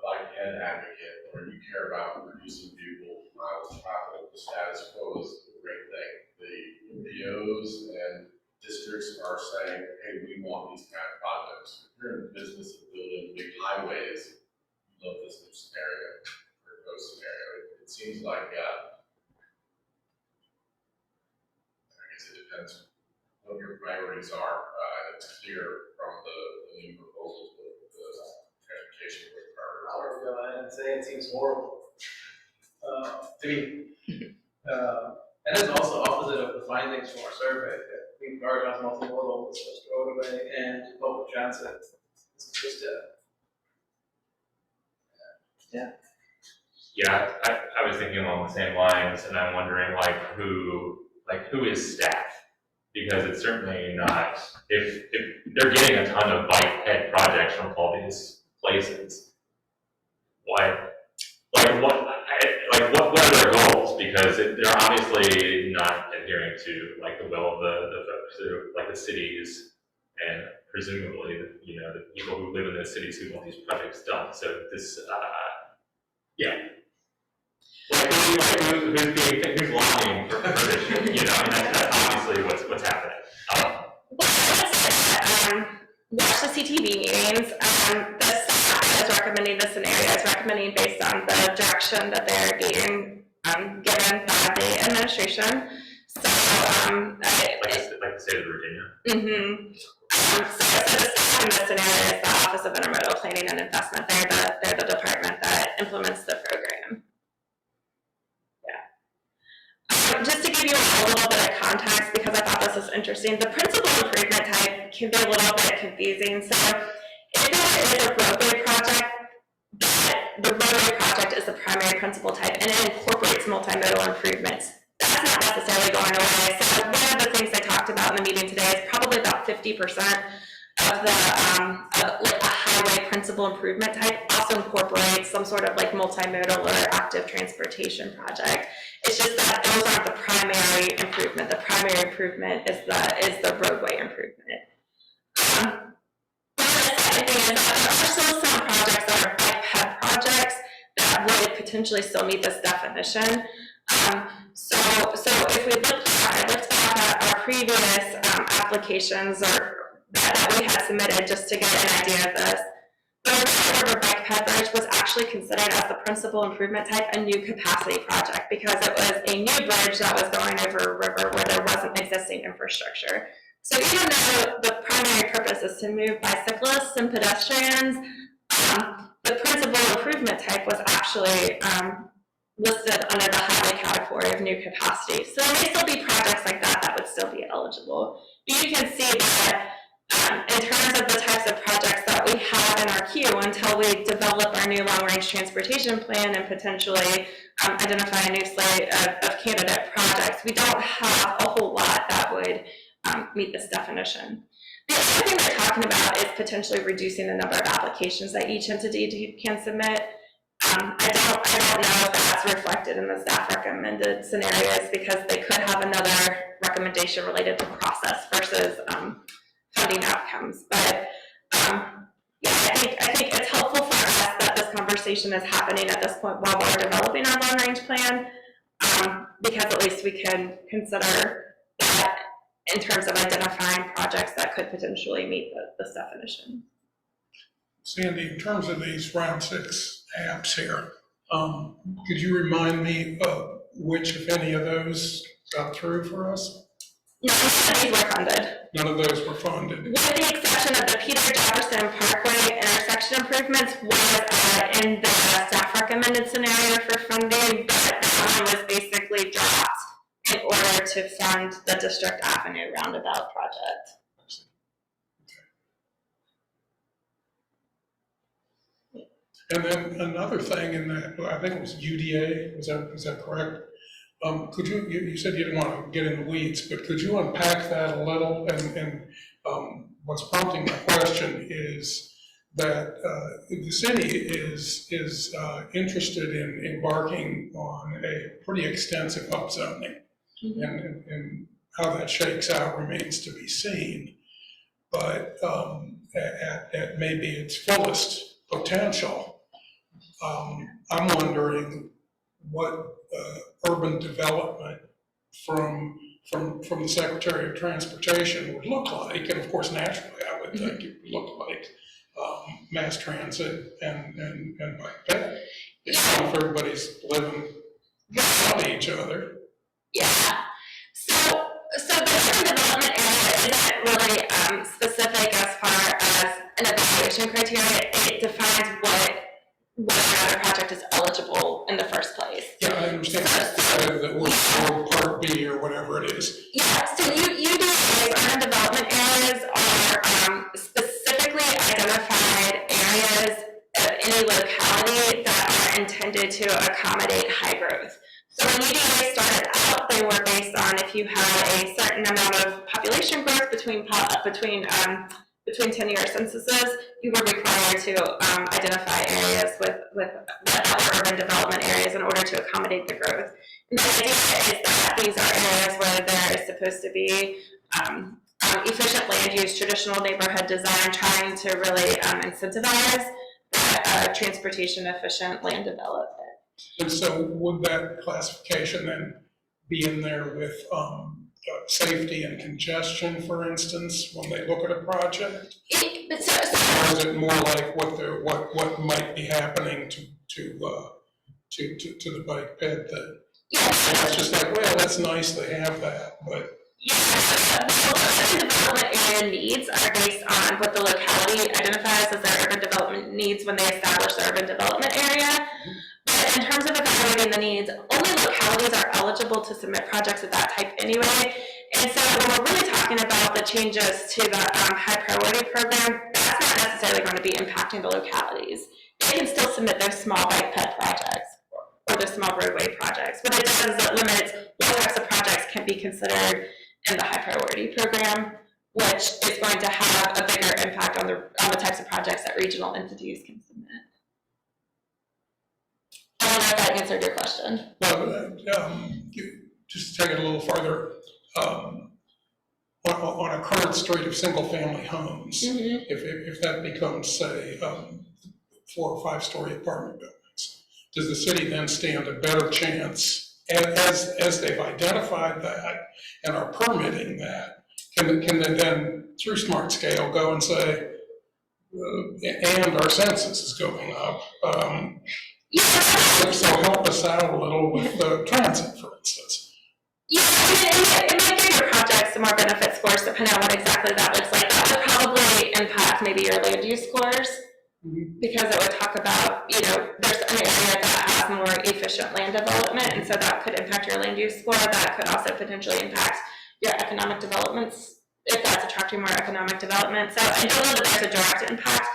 bike ped advocate or you care about reducing vehicle miles traveled, the status quo is a great thing. The MPOs and districts are saying, hey, we want these kind of projects. If you're in the business of building big highways, you love this new scenario, proposed scenario. It seems like, I guess it depends what your priorities are. It's clear from the new proposals with the transportation priorities. I would go ahead and say it seems horrible to me. And it's also opposite of the findings from our survey. We prioritize multimodal, just roadway and public transit. It's just Yeah, I was thinking along the same lines, and I'm wondering who is staff? because it's certainly not, if they're getting a ton of bike head projects from all these places, what are their goals? Because they're obviously not adhering to like the will of the folks who, like the cities, and presumably, you know, the people who live in the cities who want these projects done. So this, yeah. Like who's lobbying for this? You know, and that's obviously what's happening. Watch the CTV meetings. The staff is recommending the scenario, is recommending based on the direction that they're being given by the administration. So, like the state of Virginia. Mm-hmm. So the staff in this scenario is the Office of Intermodal Planning and Investment. They're the department that implements the program. Just to give you a little bit of context, because I thought this was interesting, the principal improvement type can be a little bit confusing. So if there is a roadway project, the roadway project is the primary principal type, and it incorporates multimodal improvements. That's not necessarily going away. So one of the things I talked about in the meeting today is probably about 50% of the like a highway principal improvement type also incorporates some sort of like multimodal or active transportation project. It's just that those aren't the primary improvement. The primary improvement is the roadway improvement. The second thing is that there are still some projects that are bike ped projects that would potentially still meet this definition. So if we look back at our previous applications that we had submitted, just to get an idea of this, the River Bike Ped Bridge was actually considered as the principal improvement type a new capacity project because it was a new bridge that was going over a river where there wasn't existing infrastructure. So even though the primary purpose is to move bicyclists and pedestrians, the principal improvement type was actually listed under the highway category of new capacity. So there may still be projects like that that would still be eligible. But you can see that in terms of the types of projects that we have in our queue until we develop our new long-range transportation plan and potentially identify a new slate of candidate projects, we don't have a whole lot that would meet this definition. The other thing they're talking about is potentially reducing the number of applications that each entity can submit. I don't know if that's reflected in the staff recommended scenarios because they could have another recommendation related to process versus funding outcomes. But yeah, I think it's helpful for us that this conversation is happening at this point while we're developing our long-range plan, because at least we can consider that in terms of identifying projects that could potentially meet this definition. Sandy, in terms of these round 6 apps here, could you remind me of which, if any, of those got through for us? None of these were funded. None of those were funded. With the exception of the Peter Jefferson Parkway intersection improvements was in the staff recommended scenario for funding, but that one was basically dropped in order to fund the District Avenue roundabout project. And then another thing in that, I think it was UDA, is that correct? Could you said you didn't want to get in the weeds, but could you unpack that a little? And what's prompting my question is that the city is interested in embarking on a pretty extensive upzoning, and how that shakes out remains to be seen. But at maybe its fullest potential, I'm wondering what urban development from the Secretary of Transportation would look like, and of course, naturally, I would think it would look like mass transit and bike ped. If everybody's living around each other. Yeah. So the urban development area isn't really specific as far as an evaluation criteria. It defines what another project is eligible in the first place. Yeah, I understand that we're Part B or whatever it is. Yeah, so UDA's urban development areas are specifically identified areas of any locality that are intended to accommodate high growth. So when UDA started out, they were based on if you had a certain amount of population growth between 10-year censuses, you were required to identify areas with other urban development areas in order to accommodate the growth. And the idea is that these are areas where there is supposed to be efficient land use, traditional neighborhood design, trying to really incentivize transportation efficient land development. And so would that classification then be in there with safety and congestion, for instance, when they look at a project? Or is it more like what might be happening to the bike ped thing? It's just like, well, that's nice they have that, but. Yeah, the development area needs are based on what the locality identifies as their urban development needs when they establish the urban development area. But in terms of evaluating the needs, only localities are eligible to submit projects of that type anyway. And so when we're really talking about the changes to the high priority program, that's not necessarily going to be impacting the localities. They can still submit their small bike ped projects or their small roadway projects. What it does is it limits what types of projects can be considered in the high priority program, which is going to have a bigger impact on the types of projects that regional entities can submit. I don't know if that answered your question. Well, just to take it a little further, on a current street of single-family homes, if that becomes, say, 4 or 5 story apartment buildings, does the city then stand a better chance, as they've identified that and are permitting that, can they then, through smart scale, go and say, and our census is going up, so help us out a little with the transit, for instance. Yeah, it might give your project some more benefit scores depending on what exactly that looks like. That would probably impact maybe your land use scores, because it would talk about, there's an area that has more efficient land development, and so that could impact your land use score. That could also potentially impact your economic developments, if that's attracting more economic development. So I don't know that there's a direct impact,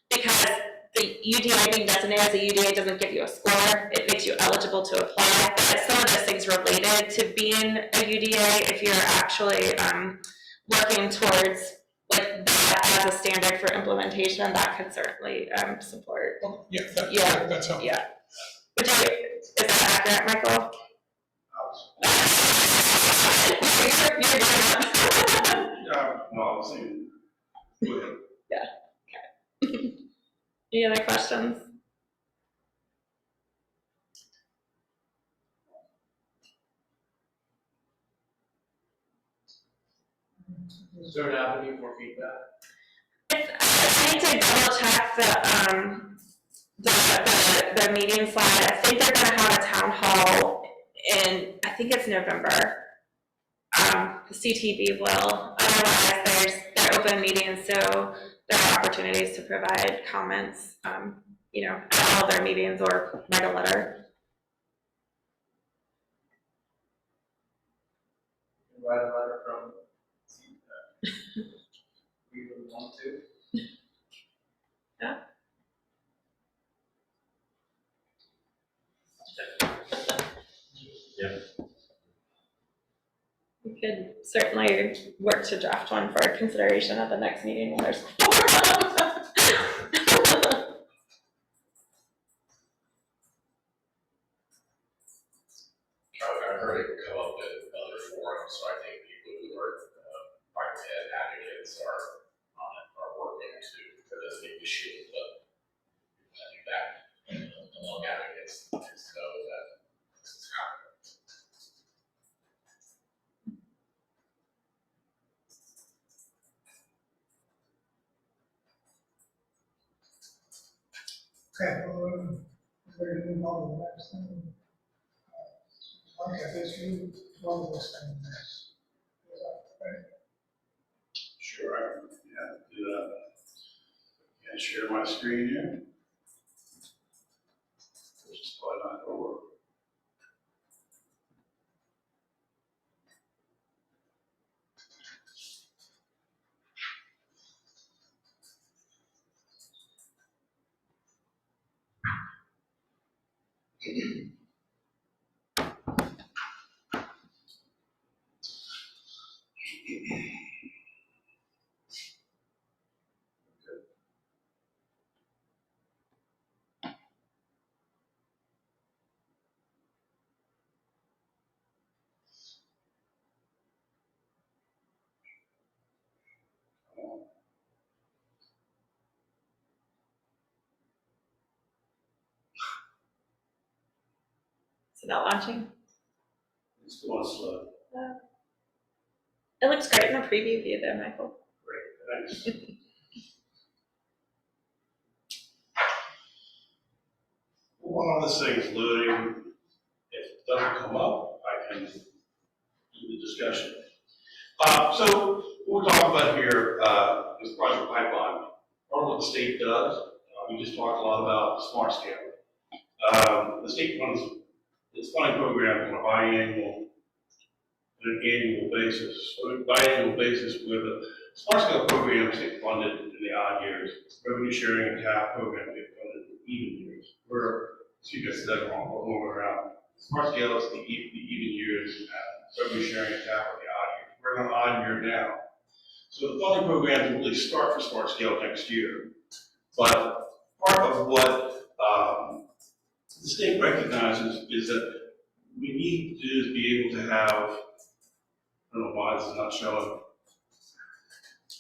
because the UDA being designated as a UDA doesn't give you a score. It makes you eligible to apply. But some of those things related to being a UDA, if you're actually working towards like that as a standard for implementation, that could certainly support. Yeah, that's helpful. Yeah. Is that accurate, Michael? No, I'm saying. Yeah. Okay. Any other questions? Is there an avenue for feedback? I need to double check the meeting slide. I think they're going to have a town hall in, I think it's November. The CTV will. Otherwise, they're open meetings, so there are opportunities to provide comments, at all their meetings or write a letter. You can write a letter from CTAC. We would want to. Yeah. Yeah. We could certainly work to draft one for consideration at the next meeting when there's four. I've heard it come up in other forums, so I think people who are bike ped advocates are working to address the issue of that among advocates to know that this is happening. Okay, we're going to move on to the next thing. Okay, this is one of those things. Sure, I can do that. Can I share my screen here? Which is probably not going to work. Is that launching? It's going slow. It looks great in the preview view there, Michael. Great, thanks. One of the things loading, if it doesn't come up, I can do the discussion. So what we're talking about here is project pipeline. Part of what the state does, we just talked a lot about smart scale. The state funds its funding program on a biannual basis. On a biannual basis, where the smart scale programs get funded in the odd years, revenue sharing and TAP programs get funded in even years. Where, excuse me, I said that wrong, all the way around. Smart scale is the even years, and revenue sharing and TAP are the odd years. We're in an odd year now. So the funding programs will really start for smart scale next year. But part of what the state recognizes is that we need to be able to have, I don't know why this is not showing.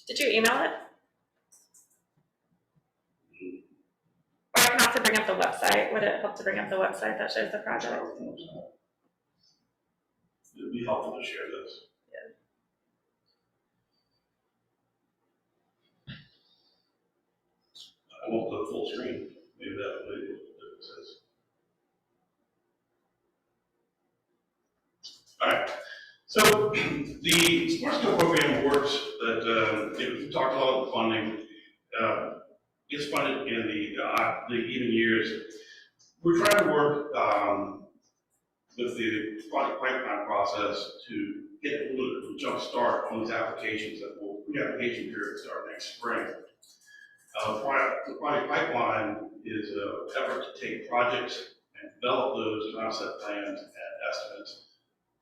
Did you email it? Or I can also bring up the website. Would it help to bring up the website that shows the project? It would be helpful to share this. I won't go full screen. Maybe that will be what it says. All right. So the Smart Scale program works that we talked about the funding. Gets funded in the even years. We're trying to work with the project pipeline process to get a little bit of a jump start on these applications that will pre-application period start next spring. The project pipeline is an effort to take projects and develop those concept plans and estimates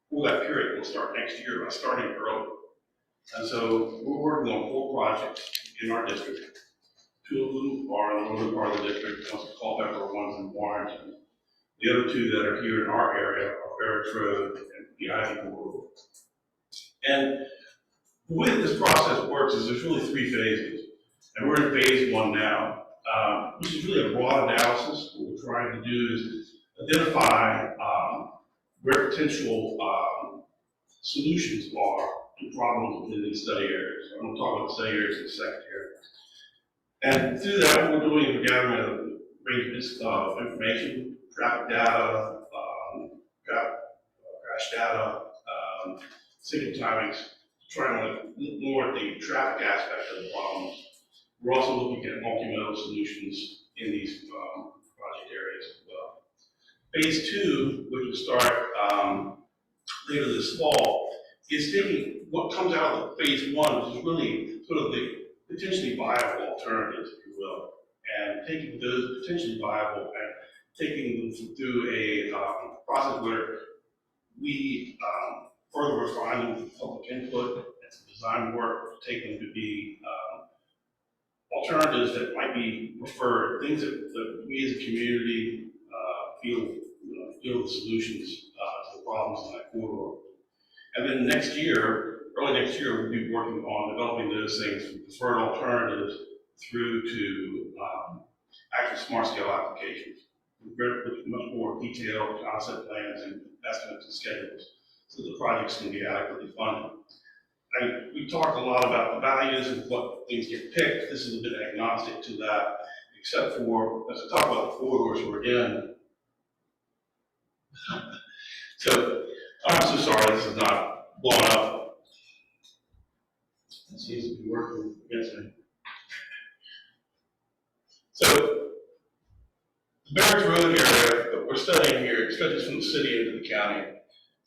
for that period. Will start next year by starting early. And so we're working on 4 projects in our district. 2 of them are in the northern part of the district, one's in Culpeper, one's in Warrenton. The other 2 that are here in our area are Barracks Road and the Ivy Corridor. And the way that this process works is there's really 3 phases. And we're in phase 1 now, which is really a broad analysis. What we're trying to do is identify where potential solutions are to problems within these study areas. I'm going to talk about study areas in a second here. And through that, what we're doing is we're gathering a range of information, traffic data, crash data, signal timings, trying to look more at the traffic aspect of the problems. We're also looking at multimodal solutions in these project areas as well. Phase 2, which will start later this fall, is taking what comes out of the phase 1, which is really sort of the potentially viable alternatives, if you will, and taking those potentially viable and taking them through a process where we further refine them with public input and some design work to take them to be alternatives that might be preferred, things that we as a community feel the solutions to the problems in that corridor. And then next year, early next year, we'll be working on developing those things from preferred alternatives through to actual smart scale applications with much more detailed concept plans and estimates and schedules so the projects can be adequately funded. And we talked a lot about the values and what things get picked. This is a bit agnostic to that, except for, as I talk about the corridors we're in. So, I'm so sorry, this is not blown up. It seems to be working against me. So, the Barracks Road area that we're studying here, it stretches from the city into the county.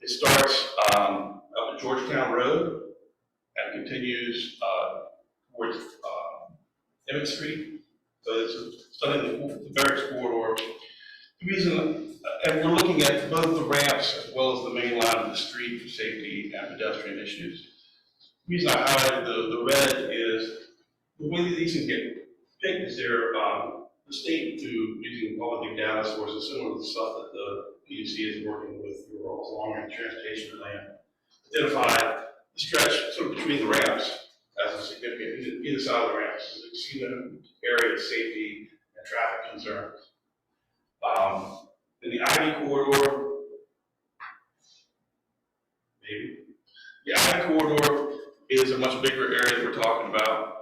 It starts up at Georgetown Road and continues towards Emmett Street. So it's studying the Barracks corridor. The reason, and we're looking at both the ramps as well as the main line of the street for safety and pedestrian issues. The reason I highlighted the red is the way that these things get picked is the state, through using public data sources, similar to the stuff that the PUC is working with through all long-range transportation plan, identified the stretch sort of between the ramps as a significant, either side of the ramps, as a significant area of safety and traffic concerns. In the Ivy corridor, maybe? The I corridor is a much bigger area that we're talking about.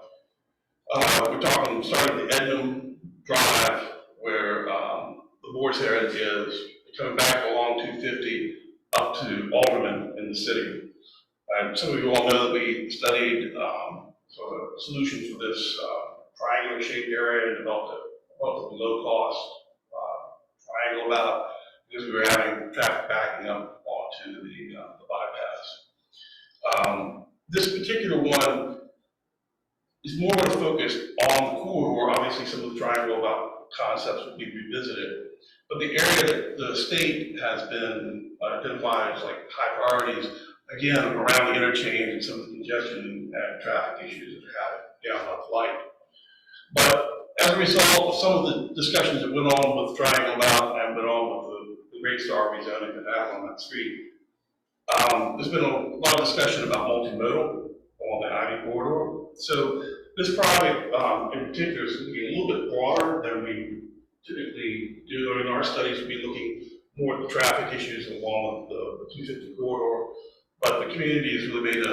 We're talking starting at Edmund Drive, where the boar's head is, coming back along 250 up to Alderman in the city. And some of you all know that we studied sort of a solution for this triangular shaped area and developed a relatively low cost triangle about because we were having traffic backing up onto the bypass. This particular one is more focused on the corridor. Obviously, some of the triangle about concepts will be revisited, but the area that the state has been identified as like high priorities, again, around the interchange and some of the congestion and traffic issues that are having down Left Light. But as a result of some of the discussions that went on with Triangle About and went on with the Great Star rezoning that happened on that street, there's been a lot of discussion about multimodal on the Ivy corridor. So this project in particular is going to be a little bit broader than we typically do. In our studies, we'll be looking more at the traffic issues along the 250 corridor, but the community has really made a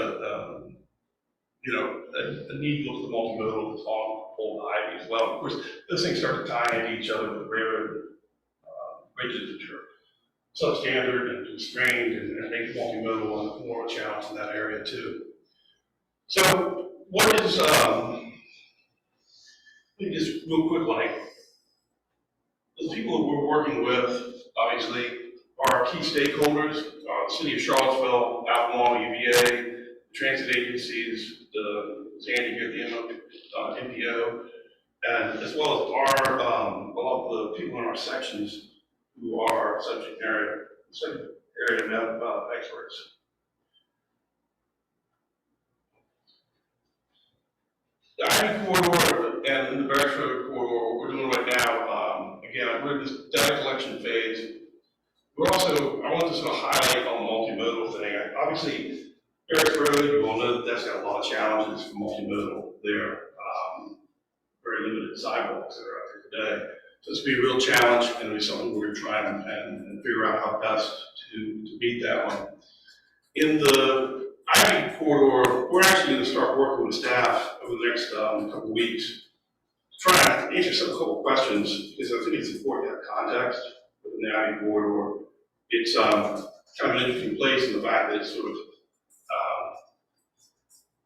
need to look at the multimodal that's on Old Ivy as well. Of course, those things start to tie into each other with railroad bridges that are substandard and constrained and make multimodal more of a challenge in that area too. So what is, let me just real quick, like, the people that we're working with, obviously, are key stakeholders, the City of Charlottesville, Albemarle, UVA, the transit agencies, the Sandy here at the MPO, and as well as our, a lot of the people in our sections who are subject area experts. The Ivy corridor and the Barracks Road corridor, what we're doing right now, again, we're in this data collection phase. We're also, I want to sort of highlight on the multimodal thing. Obviously, Barracks Road, you all know that that's got a lot of challenges for multimodal there. Very limited sidewalks that are out there today. So it's going to be a real challenge, and it'll be something we're trying and figure out how best to meet that one. In the Ivy corridor, we're actually going to start working with staff over the next couple of weeks, trying to answer some couple questions, because I think it's important to have context within the Ivy corridor. It's kind of an interesting place in the fact that it's sort of,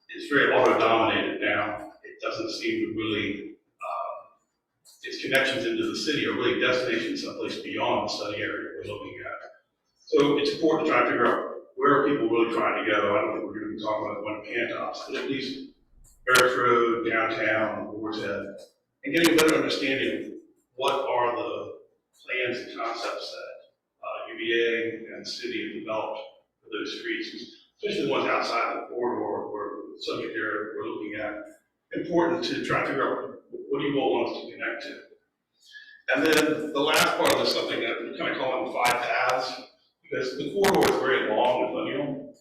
it's very auto-dominated now. It doesn't seem to really, its connections into the city are really destinations someplace beyond the study area we're looking at. So it's important to try to figure out where are people really trying to go. I don't think we're going to be talking about going to Pantops, but at least Barracks Road, downtown, Boar's Head, and getting a better understanding of what are the plans and concepts that UVA and the city have developed for those streets, especially the ones outside the corridor or the subject area we're looking at. Important to try to figure out what do you all want us to connect to. And then the last part of this, something that we kind of call them 5 paths, because the corridor is very long and lineal,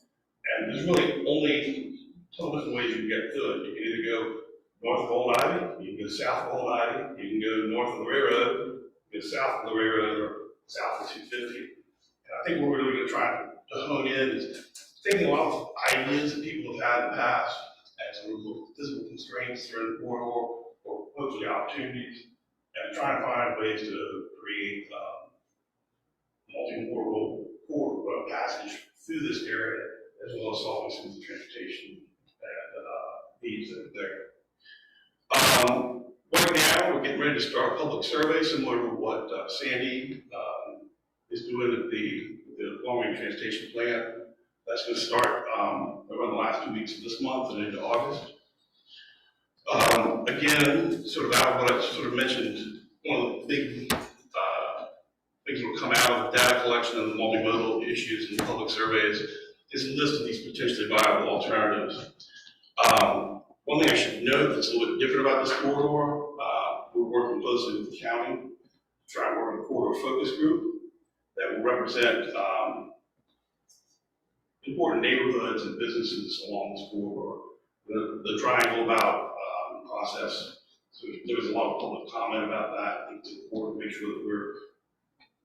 and there's really only so different ways you can get to it. You can either go north of Old Ivy, you can go south of Old Ivy, you can go north of the railroad, you can go south of the railroad, or south of 250. And I think what we're really going to try to hone in is taking a lot of ideas that people have had in the past as a result of physical constraints through the corridor, or hopefully opportunities, and trying to find ways to create multimodal passage through this area, as well as solving some of the transportation and needs that are there. Right now, we're getting ready to start a public survey similar to what Sandy is doing at the long-range transportation plan. That's going to start around the last 2 weeks of this month and into August. Again, sort of out of what I sort of mentioned, one of the big things that will come out of the data collection and the multimodal issues and the public surveys is a list of these potentially viable alternatives. One thing I should note that's a little bit different about this corridor, we're working closely with the county to try and work with a corridor focus group that will represent important neighborhoods and businesses along this corridor. The triangle about process, so there was a lot of public comment about that. I think it's important to make sure that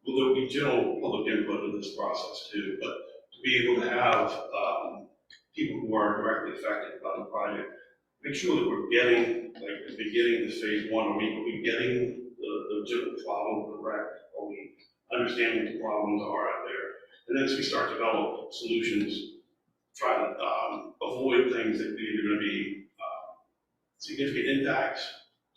there'll be general public input in this process too, but to be able to have people who are directly affected by the project, make sure that we're getting, like at the beginning of phase one, are we getting the general problem correct? Are we understanding what the problems are out there? And then as we start to develop solutions, try to avoid things that either going to be significant impacts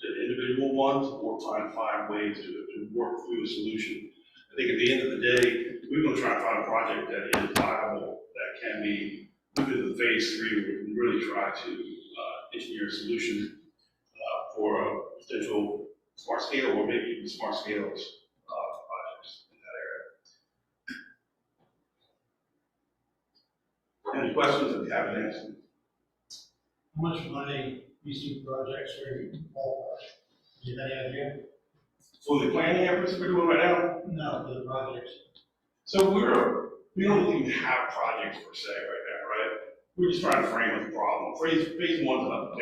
to individual ones, or try to find ways to work through a solution. I think at the end of the day, we're going to try to find a project that is viable, that can be moved into phase three, where we can really try to engineer a solution for a potential smart scale, or maybe even smart scales projects in that area. Any questions that we haven't answered? How much money these two projects are all? Do you have any idea? For the planning efforts that we're doing right now? No, for the projects. So we don't even have projects per se right now, right? We're just trying to frame the problem. Phase one's about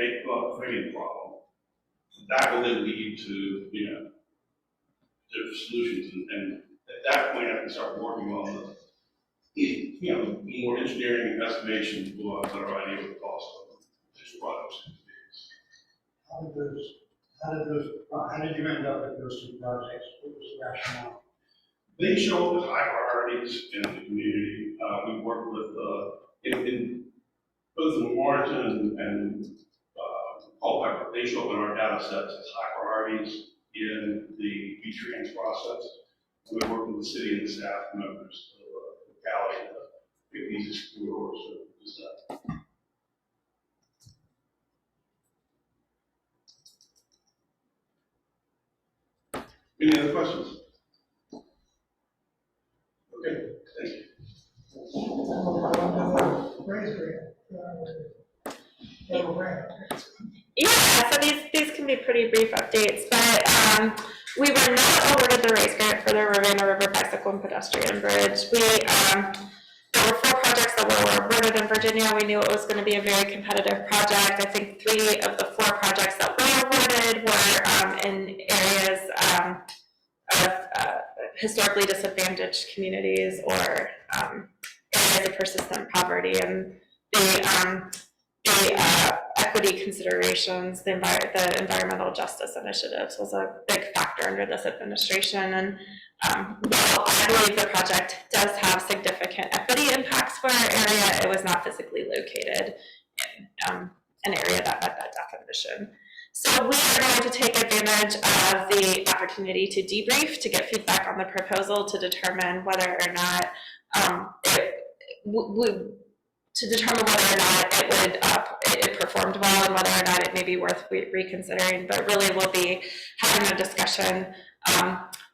framing the problem. That will then lead to, different solutions, and at that point, I can start working on the, more engineering estimations to have a better idea of the cost of potential projects. How did you end up with those two projects? What was the rationale? They show up as high priorities in the community. We work with, in both in Warrenton and Culpeper, they show up in our data sets as high priorities in the V-Trans process. We work with the city and the staff members of the locality to get these corridors to that. Any other questions? Okay, thank you. Raise grant. Yeah, so these can be pretty brief updates, but we were not awarded the raise grant for the Ravenna River Bicycle and Pedestrian Bridge. There were 4 projects that were awarded in Virginia. We knew it was going to be a very competitive project. I think 3 of the 4 projects that were awarded were in areas of historically disadvantaged communities or areas of persistent poverty, and the equity considerations, the environmental justice initiatives was a big factor under this administration. And while I believe the project does have significant equity impacts for our area, it was not physically located in an area that met that definition. So we are going to take advantage of the opportunity to debrief, to get feedback on the proposal, to determine whether or not it performed well, and whether or not it may be worth reconsidering. But really, we'll be having a discussion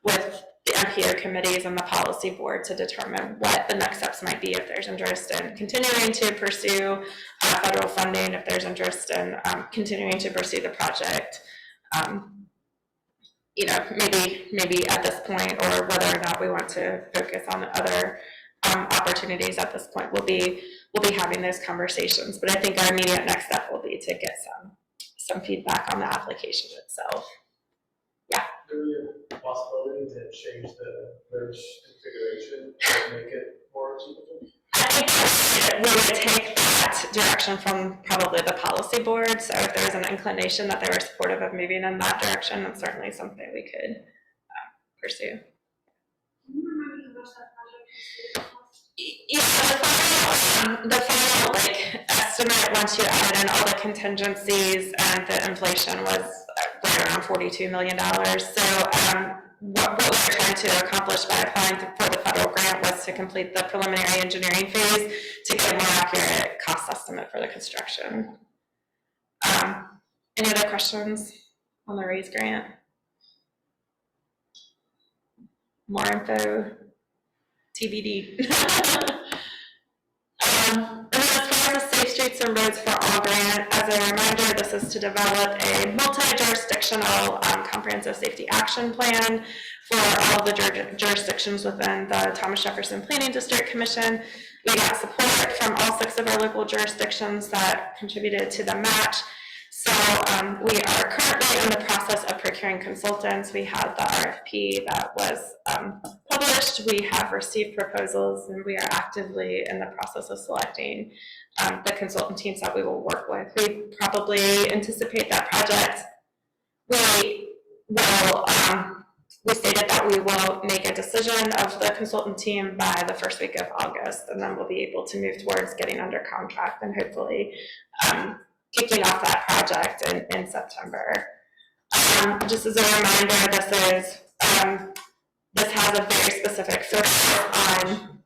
with the MPO committees and the policy board to determine what the next steps might be, if there's interest in continuing to pursue federal funding, if there's interest in continuing to pursue the project, maybe at this point, or whether or not we want to focus on other opportunities at this point. We'll be having those conversations, but I think our immediate next step will be to get some feedback on the application itself. Yeah. Do we have a possibility to change the bridge configuration to make it more achievable? I think we would take that direction from probably the policy board. So if there was an inclination that they were supportive of moving in that direction, that's certainly something we could pursue. Can you remind me how much that project cost? Yeah, the final estimate, once you added in all the contingencies and the inflation, was right around $42 million. So what we were trying to accomplish by applying for the federal grant was to complete the preliminary engineering phase to get a more accurate cost estimate for the construction. Any other questions on the RAISE grant? More info, TBD. And then as far as the Safe Streets and Roads for All grant, as a reminder, this is to develop a multi-jurisdictional comprehensive safety action plan for all of the jurisdictions within the Thomas Jefferson Planning District Commission. We got support from all 6 of our local jurisdictions that contributed to the match. So we are currently in the process of procuring procuring consultants. We had the RFP that was published. We have received proposals, and we are actively in the process of selecting the consultant teams that we will work with. We probably anticipate that project. We stated that we will make a decision of the consultant team by the first week of August, and then we'll be able to move towards getting under contract and hopefully kicking off that project in September. Just as a reminder, this has a very specific focus on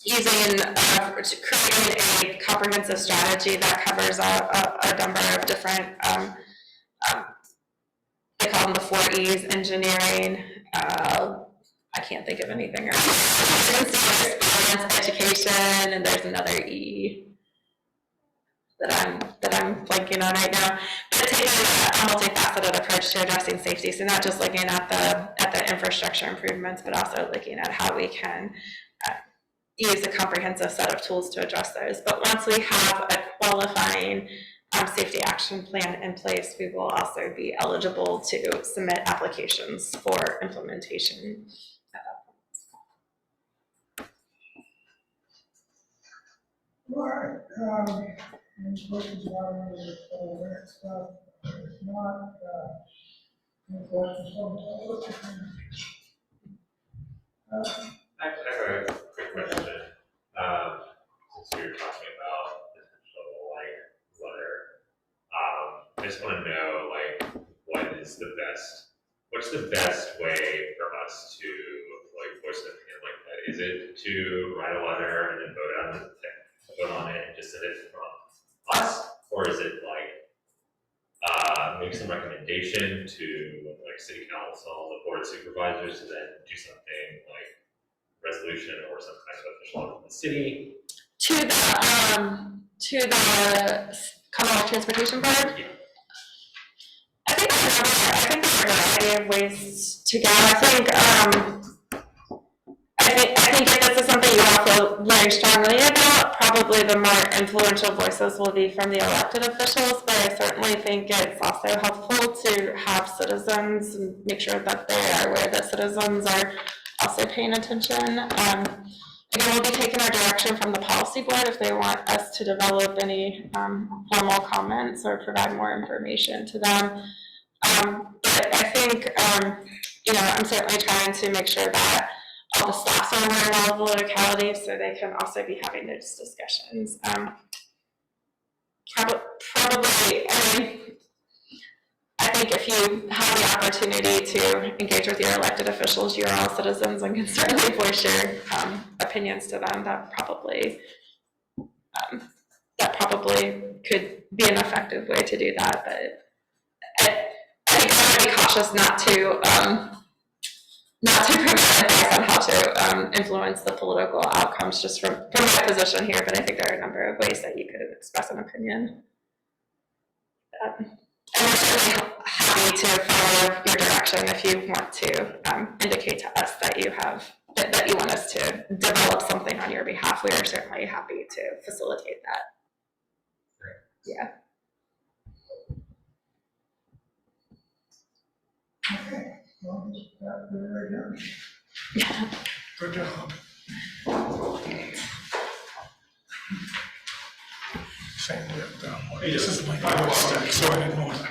creating a comprehensive strategy that covers a number of different, they call them the 4 E's: engineering, I can't think of anything else. Education, and there's another E that I'm blanking on right now. But taking a multifaceted approach to addressing safety, so not just looking at the infrastructure improvements, but also looking at how we can use a comprehensive set of tools to address those. But once we have a qualifying safety action plan in place, we will also be eligible to submit applications for implementation at that point. All right, any questions about any of the grant stuff? If not, any questions from the public? I have a quick question. Since you're talking about potential letter, I just want to know what's the best way for us to voice an opinion like that? Is it to write a letter and then vote on it and just send it from us, or is it make some recommendation to city council, the board of supervisors, to then do something like resolution or some kind of official order from the city to the Commonwealth Transportation Board? Yeah. I think there's a variety of ways to go. I think if this is something you all feel very strongly about, probably the more influential voices will be from the elected officials, but I certainly think it's also helpful to have citizens and make sure that they are aware that citizens are also paying attention. Again, we'll be taking our direction from the policy board if they want us to develop any formal comments or provide more information to them. But I think, I'm certainly trying to make sure that all the staffs are aware of all of the localities so they can also be having those discussions. Probably, I think if you have the opportunity to engage with your elected officials, you're all citizens and can certainly voice your opinions to them. That probably could be an effective way to do that. But I think I want to be cautious not to provide advice on how to influence the political outcomes just from my position here. But I think there are a number of ways that you could express an opinion. And we're certainly happy to follow your direction if you want to indicate to us that you want us to develop something on your behalf. We are certainly happy to facilitate that. Yeah. Okay, well, that's very good. Yeah. Good job. Same with, this is my stack, so I didn't want to.